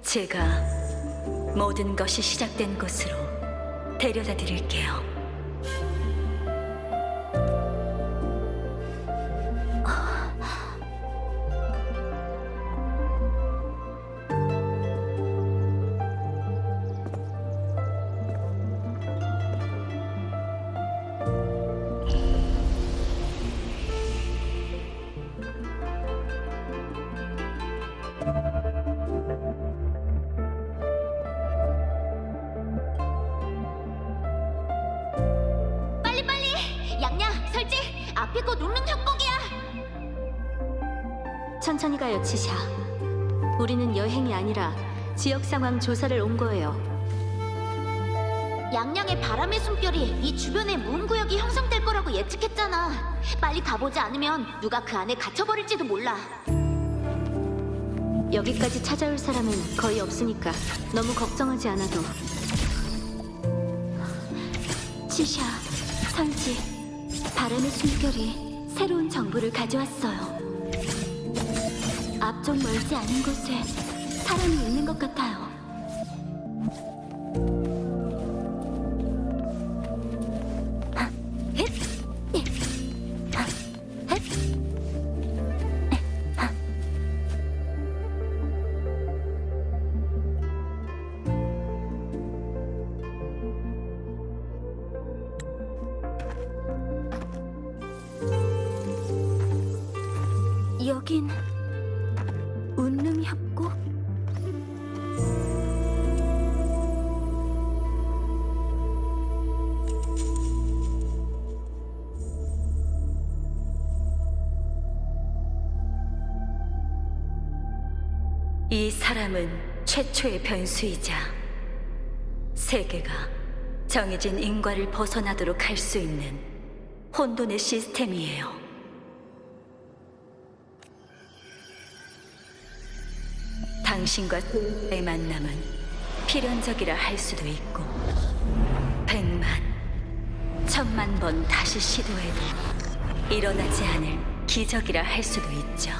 제가 모든 것이 시작된 곳으로 데려다 드릴게요. 천천히 가요, 치샤. 우리는 여행이 아니라 지역 상황 조사를 온 거예요. 양양의 바람의 숨결이 이 주변에 모험 구역이 형성될 거라고 예측했잖아. 빨리 가보지 않으면 누가 그 안에 갇혀버릴지도 몰라. 여기까지 찾아올 사람은 거의 없으니까 너무 걱정하지 않아도. 치샤, 설지, 바람의 숨결이 새로운 정보를 가져왔어요. 앞쪽 멀지 않은 곳에 사람이 있는 것 같아요. 여긴 운능협곡? 이 사람은 최초의 변수이자 세계가 정해진 인과를 벗어나도록 할 수 있는 혼돈의 시스템이에요. 당신과 의 만남은 필연적이라 할 수도 있고 100만, 1000만 번 다시 시도해도 일어나지 않을 기적이라 할 수도 있죠.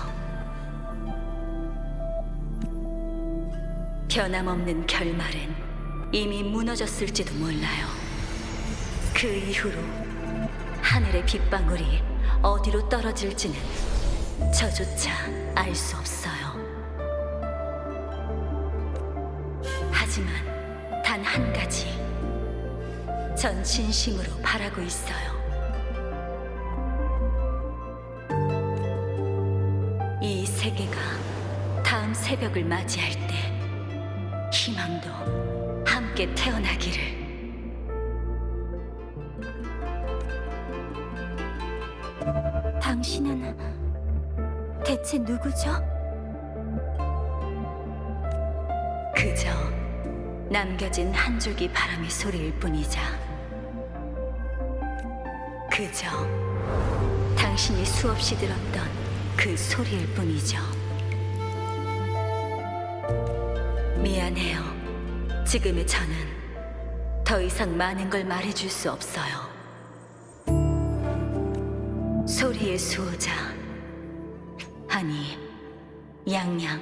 변함없는 결말은 이미 무너졌을지도 몰라요. 그 이후로 하늘의 빗방울이 어디로 떨어질지는 저조차 알 수 없어요. 하지만 단 한 가지, 전 진심으로 바라고 있어요. 이 세계가 다음 새벽을 맞이할 때 희망도 함께 태어나기를. 당신은 대체 누구죠? 그저 남겨진 한 줄기 바람의 소리일 뿐이자 그저 당신이 수없이 들었던 그 소리일 뿐이죠. 미안해요. 지금의 저는 더 이상 많은 걸 말해줄 수 없어요. 소리의 수호자, 아니 양양,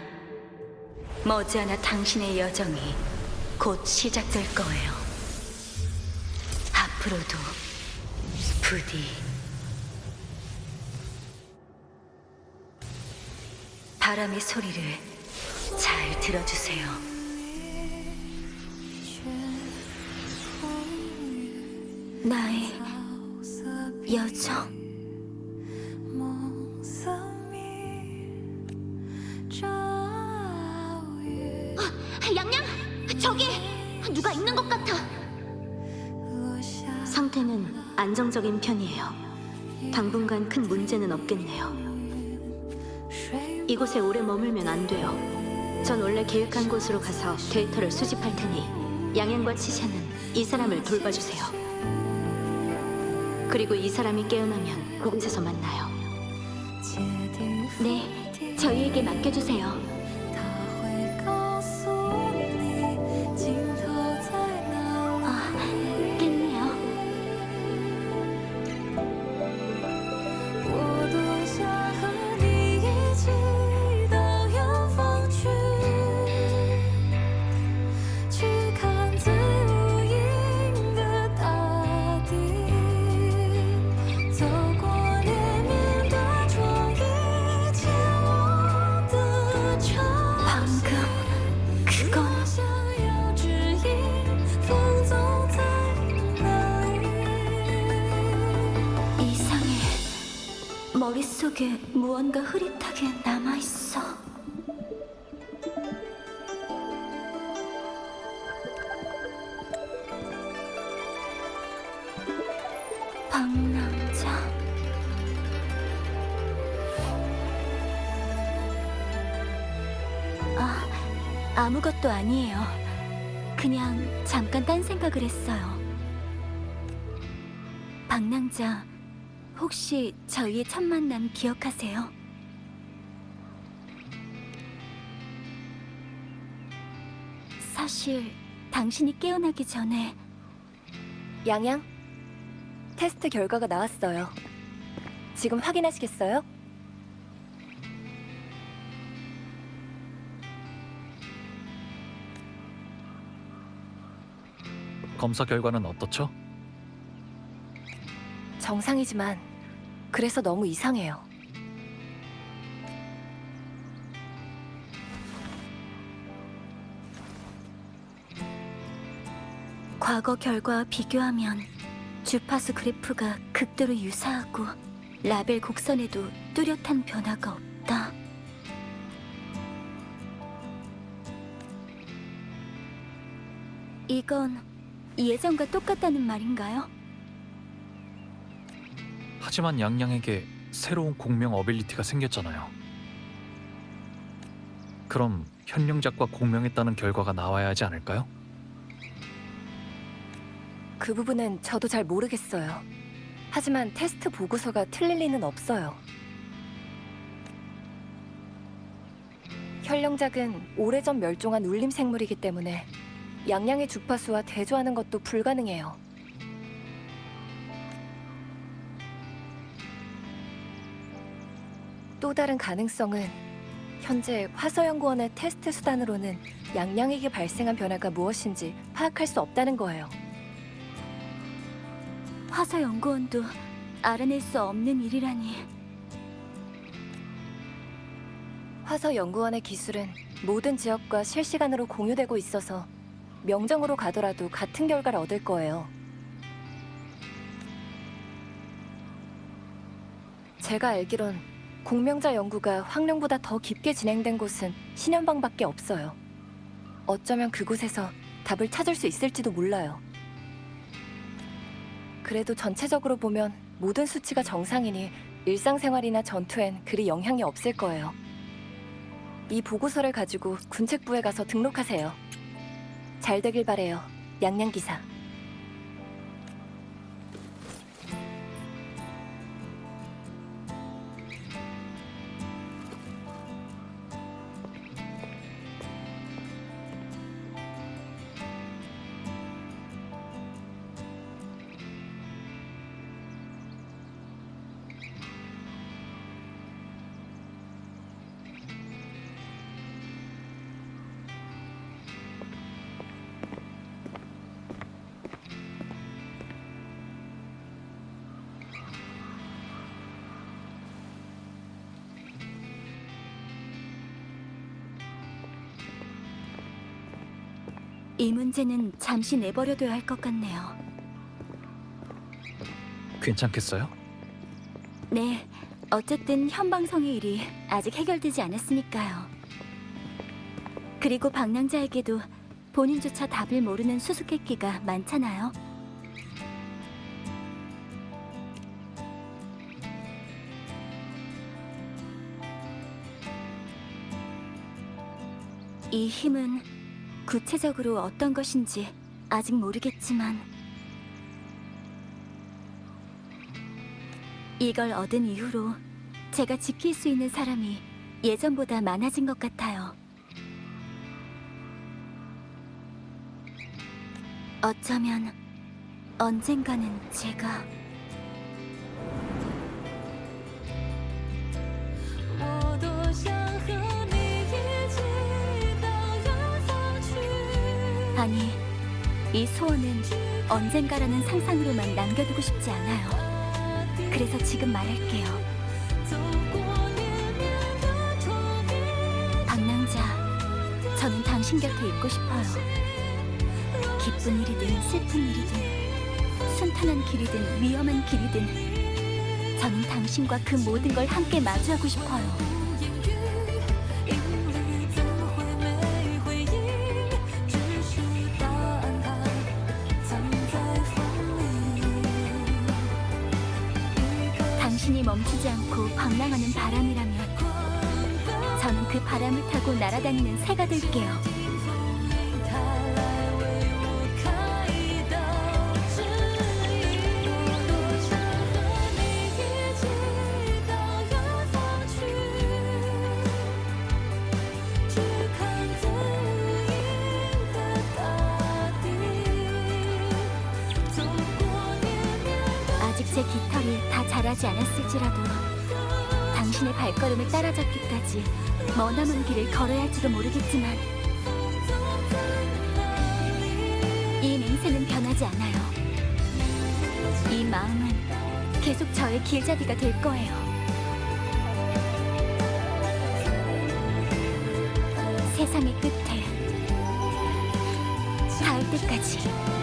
머지않아 당신의 여정이 곧 시작될 거예요. 앞으로도 부디 바람의 소리를 잘 들어주세요. 나의 여정. 양양! 저기! 누가 있는 것 같아! 상태는 안정적인 편이에요. 당분간 큰 문제는 없겠네요. 이곳에 오래 머물면 안 돼요. 전 원래 계획한 곳으로 가서 데이터를 수집할 테니 양양과 치샤는 이 사람을 돌봐주세요. 그리고 이 사람이 깨어나면 그곳에서 만나요. 네, 저희에게 맡겨주세요. 깼네요. 머릿속에 무언가 흐릿하게 남아있어. 방랑자. 아무것도 아니에요. 그냥 잠깐 딴 생각을 했어요. 방랑자, 혹시 저희의 첫 만남 기억하세요? 사실 당신이 깨어나기 전에 양양, 테스트 결과가 나왔어요. 지금 확인하시겠어요? 검사 결과는 어떻죠? 정상이지만 그래서 너무 이상해요. 과거 결과와 비교하면 주파수 그래프가 극도로 유사하고 라벨 곡선에도 뚜렷한 변화가 없다. 이건 예전과 똑같다는 말인가요? 하지만 양양에게 새로운 공명 어빌리티가 생겼잖아요. 그럼 현령작과 공명했다는 결과가 나와야 하지 않을까요? 그 부분은 저도 잘 모르겠어요. 하지만 테스트 보고서가 틀릴 리는 없어요. 현령작은 오래전 멸종한 울림 생물이기 때문에 양양의 주파수와 대조하는 것도 불가능해요. 또 다른 가능성은 현재 화서연구원의 테스트 수단으로는 양양에게 발생한 변화가 무엇인지 파악할 수 없다는 거예요. 화서연구원도 알아낼 수 없는 일이라니. 화서연구원의 기술은 모든 지역과 실시간으로 공유되고 있어서 명정으로 가더라도 같은 결과를 얻을 거예요. 제가 알기론 공명자 연구가 황룡보다 더 깊게 진행된 곳은 신현방밖에 없어요. 어쩌면 그곳에서 답을 찾을 수 있을지도 몰라요. 그래도 전체적으로 보면 모든 수치가 정상이니 일상생활이나 전투엔 그리 영향이 없을 거예요. 이 보고서를 가지고 군책부에 가서 등록하세요. 잘 되길 바래요, 양양기사. 이 문제는 잠시 내버려둬야 할 것 같네요. 괜찮겠어요? 네, 어쨌든 현방성의 일이 아직 해결되지 않았으니까요. 그리고 방랑자에게도 본인조차 답을 모르는 수수께끼가 많잖아요. 이 힘은 구체적으로 어떤 것인지 아직 모르겠지만 이걸 얻은 이후로 제가 지킬 수 있는 사람이 예전보다 많아진 것 같아요. 어쩌면 언젠가는 제가 아니, 이 소원은 언젠가라는 상상으로만 남겨두고 싶지 않아요. 그래서 지금 말할게요. 방랑자, 저는 당신 곁에 있고 싶어요. 기쁜 일이든 슬픈 일이든 순탄한 길이든 위험한 길이든 저는 당신과 그 모든 걸 함께 마주하고 싶어요. 당신이 멈추지 않고 방랑하는 바람이라면 저는 그 바람을 타고 날아다니는 새가 될게요. 제 깃털이 다 자라지 않았을지라도 당신의 발걸음을 따라잡기까지 머나먼 길을 걸어야 할지도 모르겠지만 이 맹세는 변하지 않아요. 이 마음은 계속 저의 길잡이가 될 거예요. 세상의 끝에 닿을 때까지.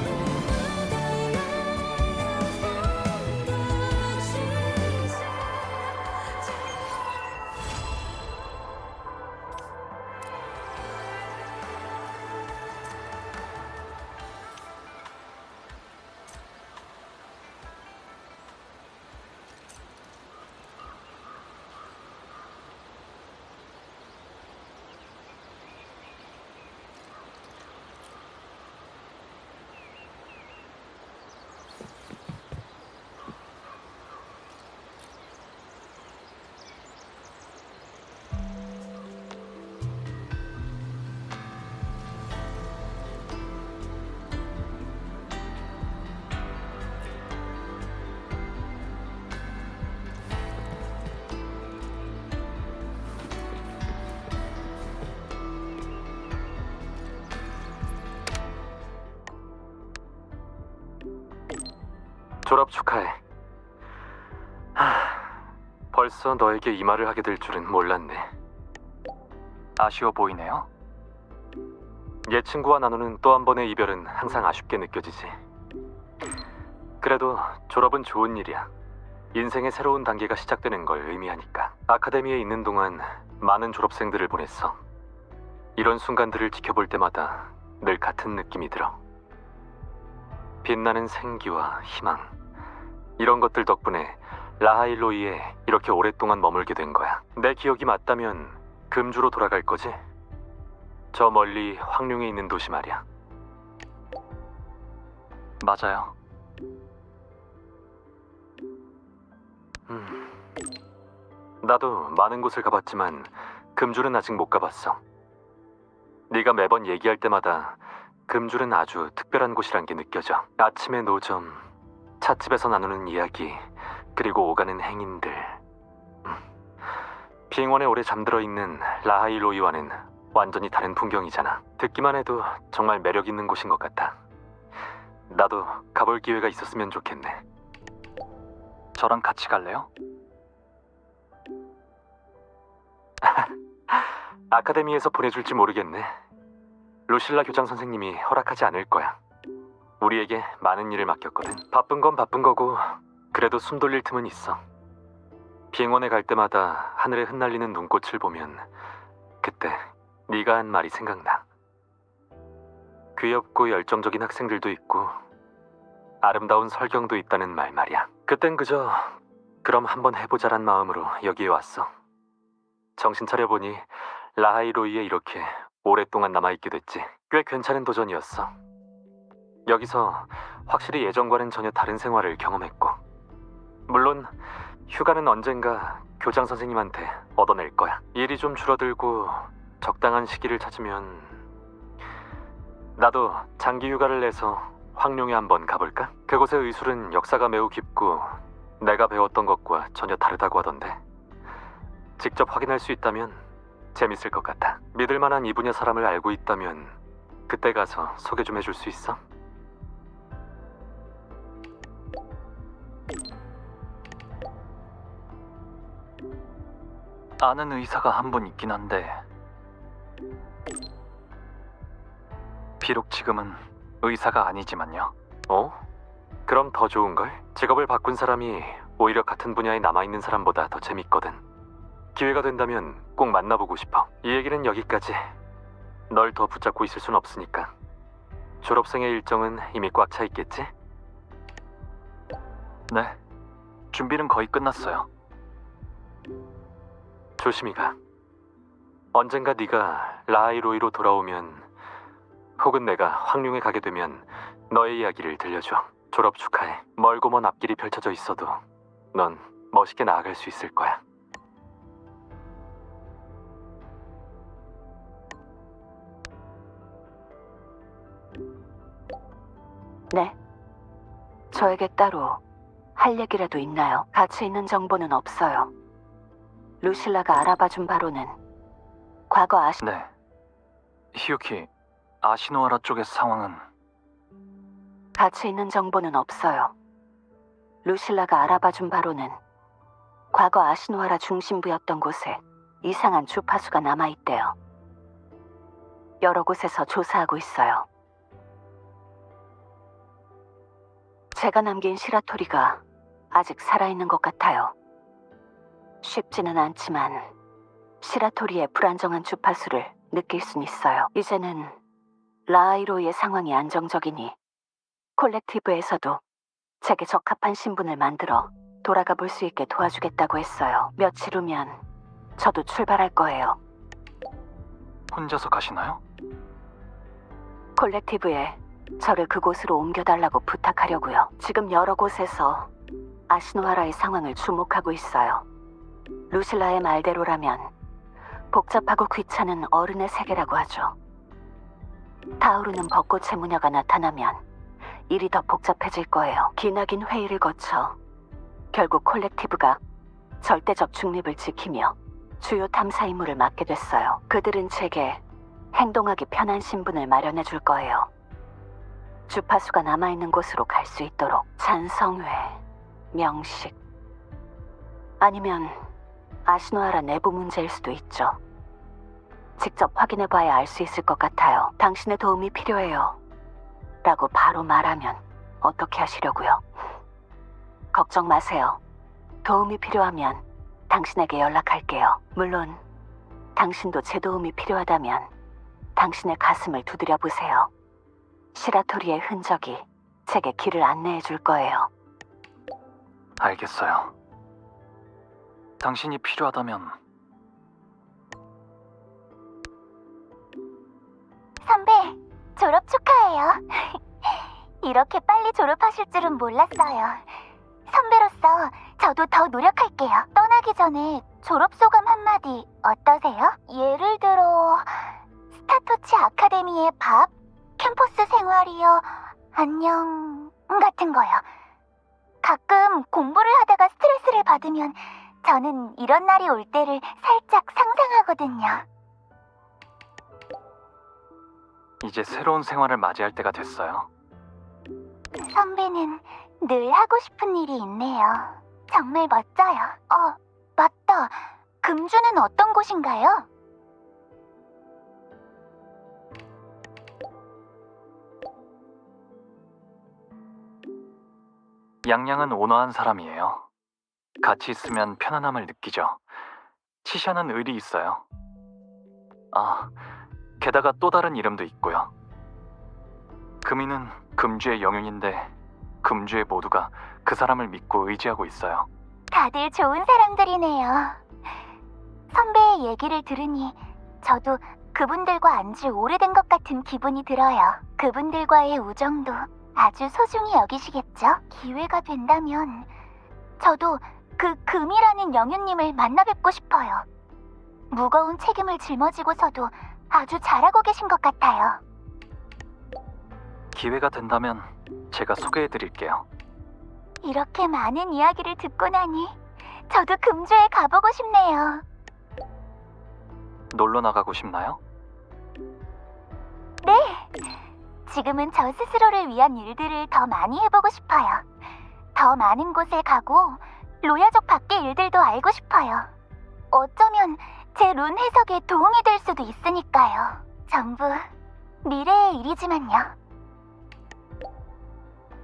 졸업 축하해. 벌써 너에게 이 말을 하게 될 줄은 몰랐네. 아쉬워 보이네요. 옛 친구와 나누는 또 한 번의 이별은 항상 아쉽게 느껴지지. 그래도 졸업은 좋은 일이야. 인생의 새로운 단계가 시작되는 걸 의미하니까. 아카데미에 있는 동안 많은 졸업생들을 보냈어. 이런 순간들을 지켜볼 때마다 늘 같은 느낌이 들어. 빛나는 생기와 희망, 이런 것들 덕분에 라하일로이에 이렇게 오랫동안 머물게 된 거야. 내 기억이 맞다면 금주로 돌아갈 거지? 저 멀리 황룡에 있는 도시 말이야. 맞아요. 나도 많은 곳을 가봤지만 금주는 아직 못 가봤어. 네가 매번 얘기할 때마다 금줄은 아주 특별한 곳이란 게 느껴져. 아침의 노점, 찻집에서 나누는 이야기, 그리고 오가는 행인들. 비행원에 오래 잠들어 있는 라하일로이와는 완전히 다른 풍경이잖아. 듣기만 해도 정말 매력 있는 곳인 것 같아. 나도 가볼 기회가 있었으면 좋겠네. 저랑 같이 갈래요? 아카데미에서 보내줄지 모르겠네. 루실라 교장 선생님이 허락하지 않을 거야. 우리에게 많은 일을 맡겼거든. 바쁜 건 바쁜 거고 그래도 숨 돌릴 틈은 있어. 비행원에 갈 때마다 하늘에 흩날리는 눈꽃을 보면 그때 네가 한 말이 생각나. 귀엽고 열정적인 학생들도 있고 아름다운 설경도 있다는 말 말이야. 그땐 그저 그럼 한번 해보자란 마음으로 여기에 왔어. 정신 차려보니 라하이로이에 이렇게 오랫동안 남아있게 됐지. 꽤 괜찮은 도전이었어. 여기서 확실히 예전과는 전혀 다른 생활을 경험했고, 물론 휴가는 언젠가 교장 선생님한테 얻어낼 거야. 일이 좀 줄어들고 적당한 시기를 찾으면 나도 장기 휴가를 내서 황룡에 한번 가볼까? 그곳의 의술은 역사가 매우 깊고 내가 배웠던 것과 전혀 다르다고 하던데 직접 확인할 수 있다면 재밌을 것 같아. 믿을 만한 이 분야 사람을 알고 있다면 그때 가서 소개 좀 해줄 수 있어? 아는 의사가 한 분 있긴 한데 비록 지금은 의사가 아니지만요. 어? 그럼 더 좋은걸? 직업을 바꾼 사람이 오히려 같은 분야에 남아있는 사람보다 더 재밌거든. 기회가 된다면 꼭 만나보고 싶어. 이 얘기는 여기까지. 널 더 붙잡고 있을 순 없으니까. 졸업생의 일정은 이미 꽉 차 있겠지? 네, 준비는 거의 끝났어요. 조심히 가. 언젠가 네가 라하이로이로 돌아오면 혹은 내가 황룡에 가게 되면 너의 이야기를 들려줘. 졸업 축하해. 멀고 먼 앞길이 펼쳐져 있어도 넌 멋있게 나아갈 수 있을 거야. 네. 저에게 따로 할 얘기라도 있나요? 가치 있는 정보는 없어요. 루실라가 알아봐준 바로는 과거 네. 히유키, 아시노하라 쪽의 상황은 가치 있는 정보는 없어요. 루실라가 알아봐준 바로는 과거 아시노하라 중심부였던 곳에 이상한 주파수가 남아있대요. 여러 곳에서 조사하고 있어요. 제가 남긴 시라토리가 아직 살아있는 것 같아요. 쉽지는 않지만 시라토리의 불안정한 주파수를 느낄 순 있어요. 이제는 라아이로의 상황이 안정적이니 콜렉티브에서도 제게 적합한 신분을 만들어 돌아가 볼 수 있게 도와주겠다고 했어요. 며칠 후면 저도 출발할 거예요. 혼자서 가시나요? 콜렉티브에 저를 그곳으로 옮겨달라고 부탁하려고요. 지금 여러 곳에서 아시노하라의 상황을 주목하고 있어요. 루실라의 말대로라면 복잡하고 귀찮은 어른의 세계라고 하죠. 타오르는 벚꽃의 무녀가 나타나면 일이 더 복잡해질 거예요. 기나긴 회의를 거쳐 결국 콜렉티브가 절대적 중립을 지키며 주요 탐사 임무를 맡게 됐어요. 그들은 제게 행동하기 편한 신분을 마련해 줄 거예요. 주파수가 남아있는 곳으로 갈 수 있도록 잔성회, 명식, 아니면 아시노하라 내부 문제일 수도 있죠. 직접 확인해봐야 알 수 있을 것 같아요. 당신의 도움이 필요해요 라고 바로 말하면 어떻게 하시려고요? 걱정 마세요. 도움이 필요하면 당신에게 연락할게요. 물론 당신도 제 도움이 필요하다면 당신의 가슴을 두드려 보세요. 시라토리의 흔적이 제게 길을 안내해 줄 거예요. 알겠어요. 당신이 필요하다면 선배, 졸업 축하해요. 이렇게 빨리 졸업하실 줄은 몰랐어요. 선배로서 저도 더 노력할게요. 떠나기 전에 졸업 소감 한마디 어떠세요? 예를 들어 스타토치 아카데미의 밥, 캠퍼스 생활이요, 안녕 같은 거요. 가끔 공부를 하다가 스트레스를 받으면 저는 이런 날이 올 때를 살짝 상상하거든요. 이제 새로운 생활을 맞이할 때가 됐어요. 선배는 늘 하고 싶은 일이 있네요. 정말 멋져요. 맞다. 금주는 어떤 곳인가요? 양양은 온화한 사람이에요. 같이 있으면 편안함을 느끼죠. 치샤는 의리 있어요. 게다가 또 다른 이름도 있고요. 금이는 금주의 영윤인데 금주의 모두가 그 사람을 믿고 의지하고 있어요. 다들 좋은 사람들이네요. 선배의 얘기를 들으니 저도 그분들과 안지 오래된 것 같은 기분이 들어요. 그분들과의 우정도 아주 소중히 여기시겠죠? 기회가 된다면 저도 그 금이라는 영윤님을 만나 뵙고 싶어요. 무거운 책임을 짊어지고서도 아주 잘하고 계신 것 같아요. 기회가 된다면 제가 소개해드릴게요. 이렇게 많은 이야기를 듣고 나니 저도 금주에 가보고 싶네요. 놀러 나가고 싶나요? 네! 지금은 저 스스로를 위한 일들을 더 많이 해보고 싶어요. 더 많은 곳에 가고 로야족 밖의 일들도 알고 싶어요. 어쩌면 제 룬 해석에 도움이 될 수도 있으니까요. 전부 미래의 일이지만요.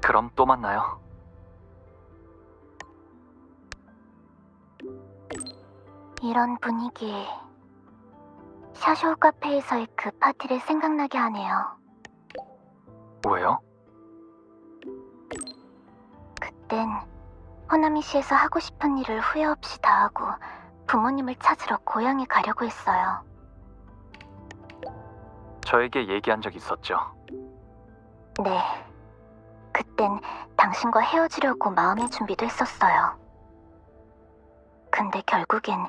그럼 또 만나요. 이런 분위기, 샤쇼 카페에서의 그 파티를 생각나게 하네요. 왜요? 그땐 호나미시에서 하고 싶은 일을 후회 없이 다하고 부모님을 찾으러 고향에 가려고 했어요. 저에게 얘기한 적 있었죠. 네. 그땐 당신과 헤어지려고 마음의 준비도 했었어요. 근데 결국엔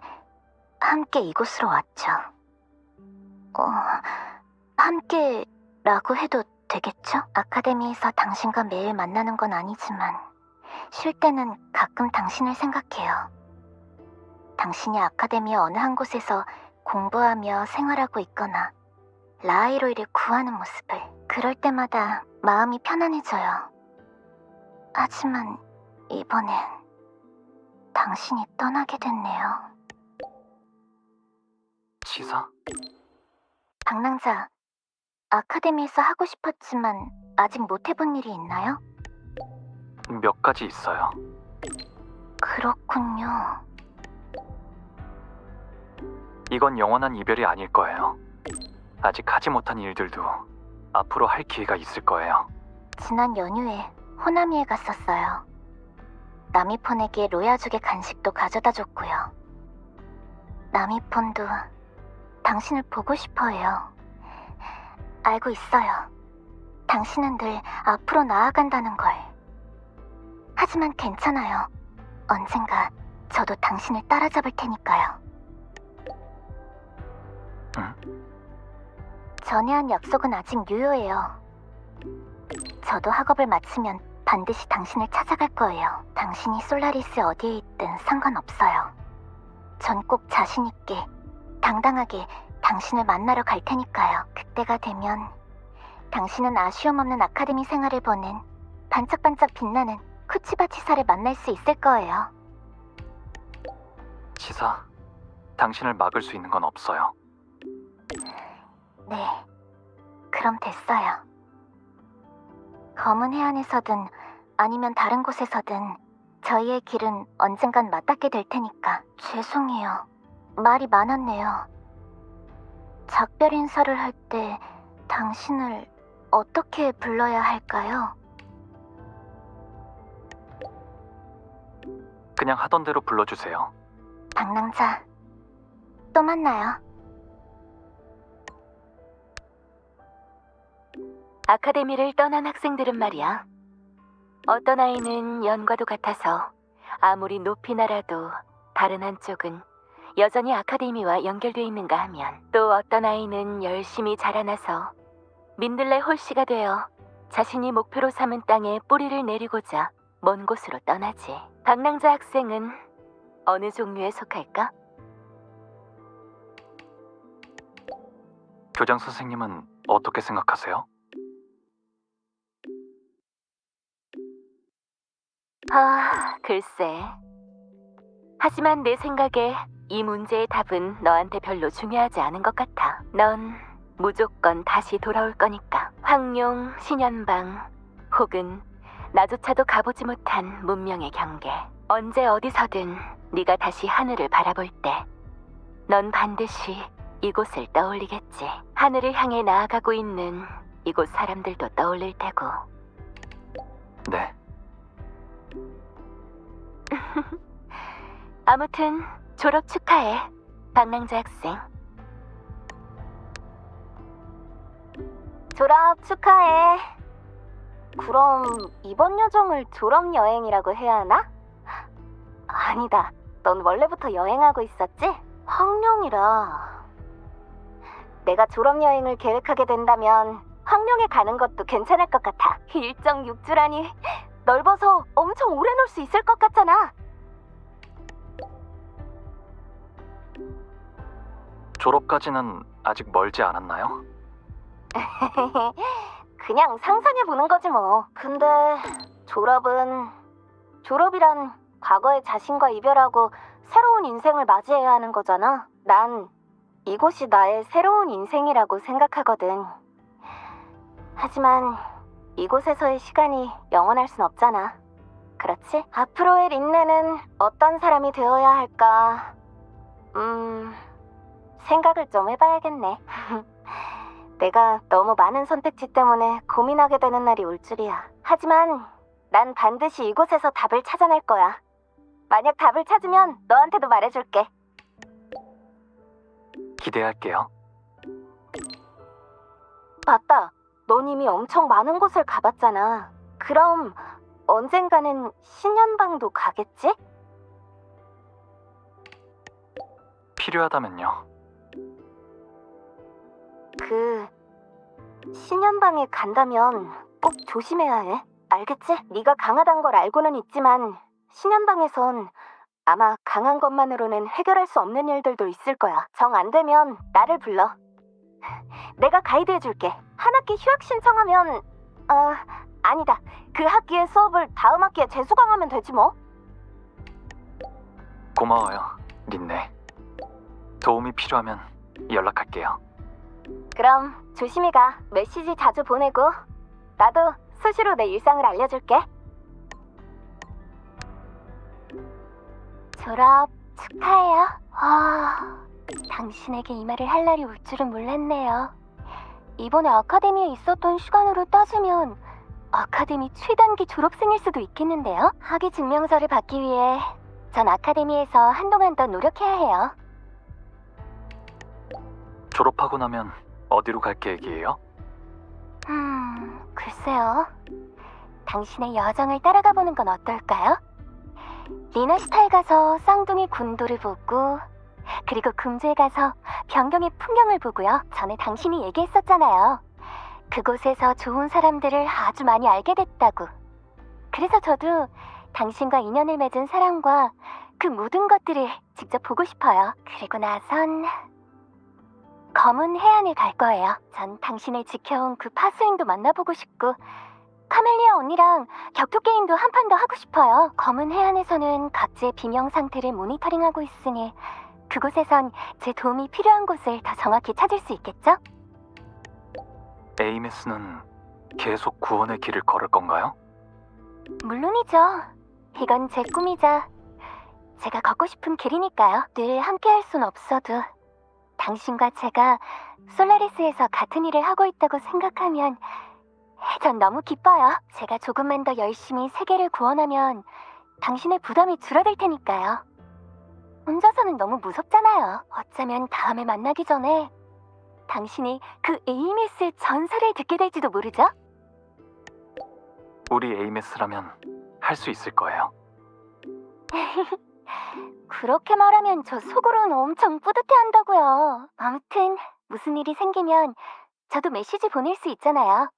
함께 이곳으로 왔죠. 함께라고 해도 되겠죠? 아카데미에서 당신과 매일 만나는 건 아니지만 쉴 때는 가끔 당신을 생각해요. 당신이 아카데미 어느 한 곳에서 공부하며 생활하고 있거나 라이로이를 구하는 모습을 그럴 때마다 마음이 편안해져요. 하지만 이번엔 당신이 떠나게 됐네요. 치사? 방랑자, 아카데미에서 하고 싶었지만 아직 못 해본 일이 있나요? 몇 가지 있어요. 그렇군요. 이건 영원한 이별이 아닐 거예요. 아직 하지 못한 일들도 앞으로 할 기회가 있을 거예요. 지난 연휴에 호나미에 갔었어요. 나미폰에게 로야족의 간식도 가져다 줬고요. 나미폰도 당신을 보고 싶어 해요. 알고 있어요. 당신은 늘 앞으로 나아간다는 걸. 하지만 괜찮아요. 언젠가 저도 당신을 따라잡을 테니까요. 응? 전에 한 약속은 아직 유효해요. 저도 학업을 마치면 반드시 당신을 찾아갈 거예요. 당신이 솔라리스 어디에 있든 상관없어요. 전 꼭 자신 있게, 당당하게 당신을 만나러 갈 테니까요. 그때가 되면 당신은 아쉬움 없는 아카데미 생활을 보낸 반짝반짝 빛나는 쿠치바 치사를 만날 수 있을 거예요. 치사, 당신을 막을 수 있는 건 없어요. 네, 그럼 됐어요. 검은 해안에서든 아니면 다른 곳에서든 저희의 길은 언젠간 맞닿게 될 테니까. 죄송해요. 말이 많았네요. 작별 인사를 할 때 당신을 어떻게 불러야 할까요? 그냥 하던 대로 불러주세요. 방랑자, 또 만나요. 아카데미를 떠난 학생들은 말이야. 어떤 아이는 연과도 같아서 아무리 높이 날아도 다른 한쪽은 여전히 아카데미와 연결돼 있는가 하면, 또 어떤 아이는 열심히 자라나서 민들레 홀씨가 되어 자신이 목표로 삼은 땅에 뿌리를 내리고자 먼 곳으로 떠나지. 방랑자 학생은 어느 종류에 속할까? 교장 선생님은 어떻게 생각하세요? 글쎄. 하지만 내 생각에 이 문제의 답은 너한테 별로 중요하지 않은 것 같아. 넌 무조건 다시 돌아올 거니까. 황룡, 신현방, 혹은 나조차도 가보지 못한 문명의 경계. 언제 어디서든 네가 다시 하늘을 바라볼 때 넌 반드시 이곳을 떠올리겠지. 하늘을 향해 나아가고 있는 이곳 사람들도 떠올릴 테고. 네. 아무튼 졸업 축하해, 방랑자 학생. 졸업 축하해. 그럼 이번 여정을 졸업 여행이라고 해야 하나? 아니다. 넌 원래부터 여행하고 있었지? 황룡이라. 내가 졸업 여행을 계획하게 된다면 황룡에 가는 것도 괜찮을 것 같아. 일정 6주라니 넓어서 엄청 오래 놀 수 있을 것 같잖아. 졸업까지는 아직 멀지 않았나요? 그냥 상상해보는 거지 뭐. 근데 졸업이란 과거의 자신과 이별하고 새로운 인생을 맞이해야 하는 거잖아. 난 이곳이 나의 새로운 인생이라고 생각하거든. 하지만 이곳에서의 시간이 영원할 순 없잖아. 그렇지? 앞으로의 린네는 어떤 사람이 되어야 할까? 생각을 좀 해봐야겠네. 내가 너무 많은 선택지 때문에 고민하게 되는 날이 올 줄이야. 하지만 난 반드시 이곳에서 답을 찾아낼 거야. 만약 답을 찾으면 너한테도 말해줄게. 기대할게요. 맞다. 넌 이미 엄청 많은 곳을 가봤잖아. 그럼 언젠가는 신년방도 가겠지? 필요하다면요. 신년방에 간다면 꼭 조심해야 해. 알겠지? 네가 강하단 걸 알고는 있지만 신현방에선 아마 강한 것만으로는 해결할 수 없는 일들도 있을 거야. 정 안 되면 나를 불러. 내가 가이드 해줄게. 한 학기 휴학 신청하면 아니다. 그 학기의 수업을 다음 학기에 재수강하면 되지 뭐. 고마워요, 린네. 도움이 필요하면 연락할게요. 그럼 조심히 가. 메시지 자주 보내고 나도 수시로 내 일상을 알려줄게. 졸업 축하해요. 당신에게 이 말을 할 날이 올 줄은 몰랐네요. 이번에 아카데미에 있었던 시간으로 따지면 아카데미 최단기 졸업생일 수도 있겠는데요. 학위 증명서를 받기 위해 전 아카데미에서 한동안 더 노력해야 해요. 졸업하고 나면 어디로 갈 계획이에요? 글쎄요. 당신의 여정을 따라가 보는 건 어떨까요? 리나스타에 가서 쌍둥이 군도를 보고, 그리고 금주에 가서 변경의 풍경을 보고요. 전에 당신이 얘기했었잖아요. 그곳에서 좋은 사람들을 아주 많이 알게 됐다고. 그래서 저도 당신과 인연을 맺은 사람과 그 모든 것들을 직접 보고 싶어요. 그리고 나선 검은 해안을 갈 거예요. 전 당신을 지켜온 그 파수인도 만나보고 싶고, 카멜리아 언니랑 격투 게임도 한 판 더 하고 싶어요. 검은 해안에서는 각지의 비명 상태를 모니터링하고 있으니 그곳에선 제 도움이 필요한 곳을 더 정확히 찾을 수 있겠죠? 에이메스는 계속 구원의 길을 걸을 건가요? 물론이죠. 이건 제 꿈이자 제가 걷고 싶은 길이니까요. 늘 함께할 순 없어도 당신과 제가 솔라리스에서 같은 일을 하고 있다고 생각하면 전 너무 기뻐요. 제가 조금만 더 열심히 세계를 구원하면 당신의 부담이 줄어들 테니까요. 혼자서는 너무 무섭잖아요. 어쩌면 다음에 만나기 전에 당신이 그 에이메스의 전설을 듣게 될지도 모르죠? 우리 에이메스라면 할 수 있을 거예요. 그렇게 말하면 저 속으로는 엄청 뿌듯해한다고요. 아무튼 무슨 일이 생기면 저도 메시지 보낼 수 있잖아요.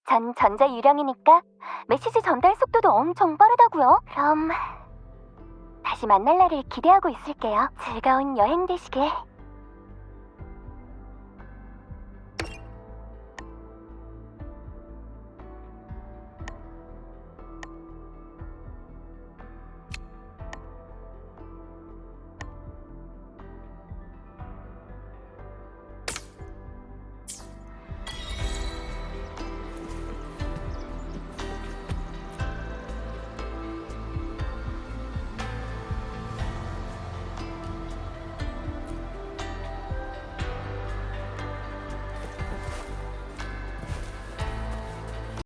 전 전자 유령이니까 메시지 전달 속도도 엄청 빠르다고요. 그럼 다시 만날 날을 기대하고 있을게요. 즐거운 여행 되시길.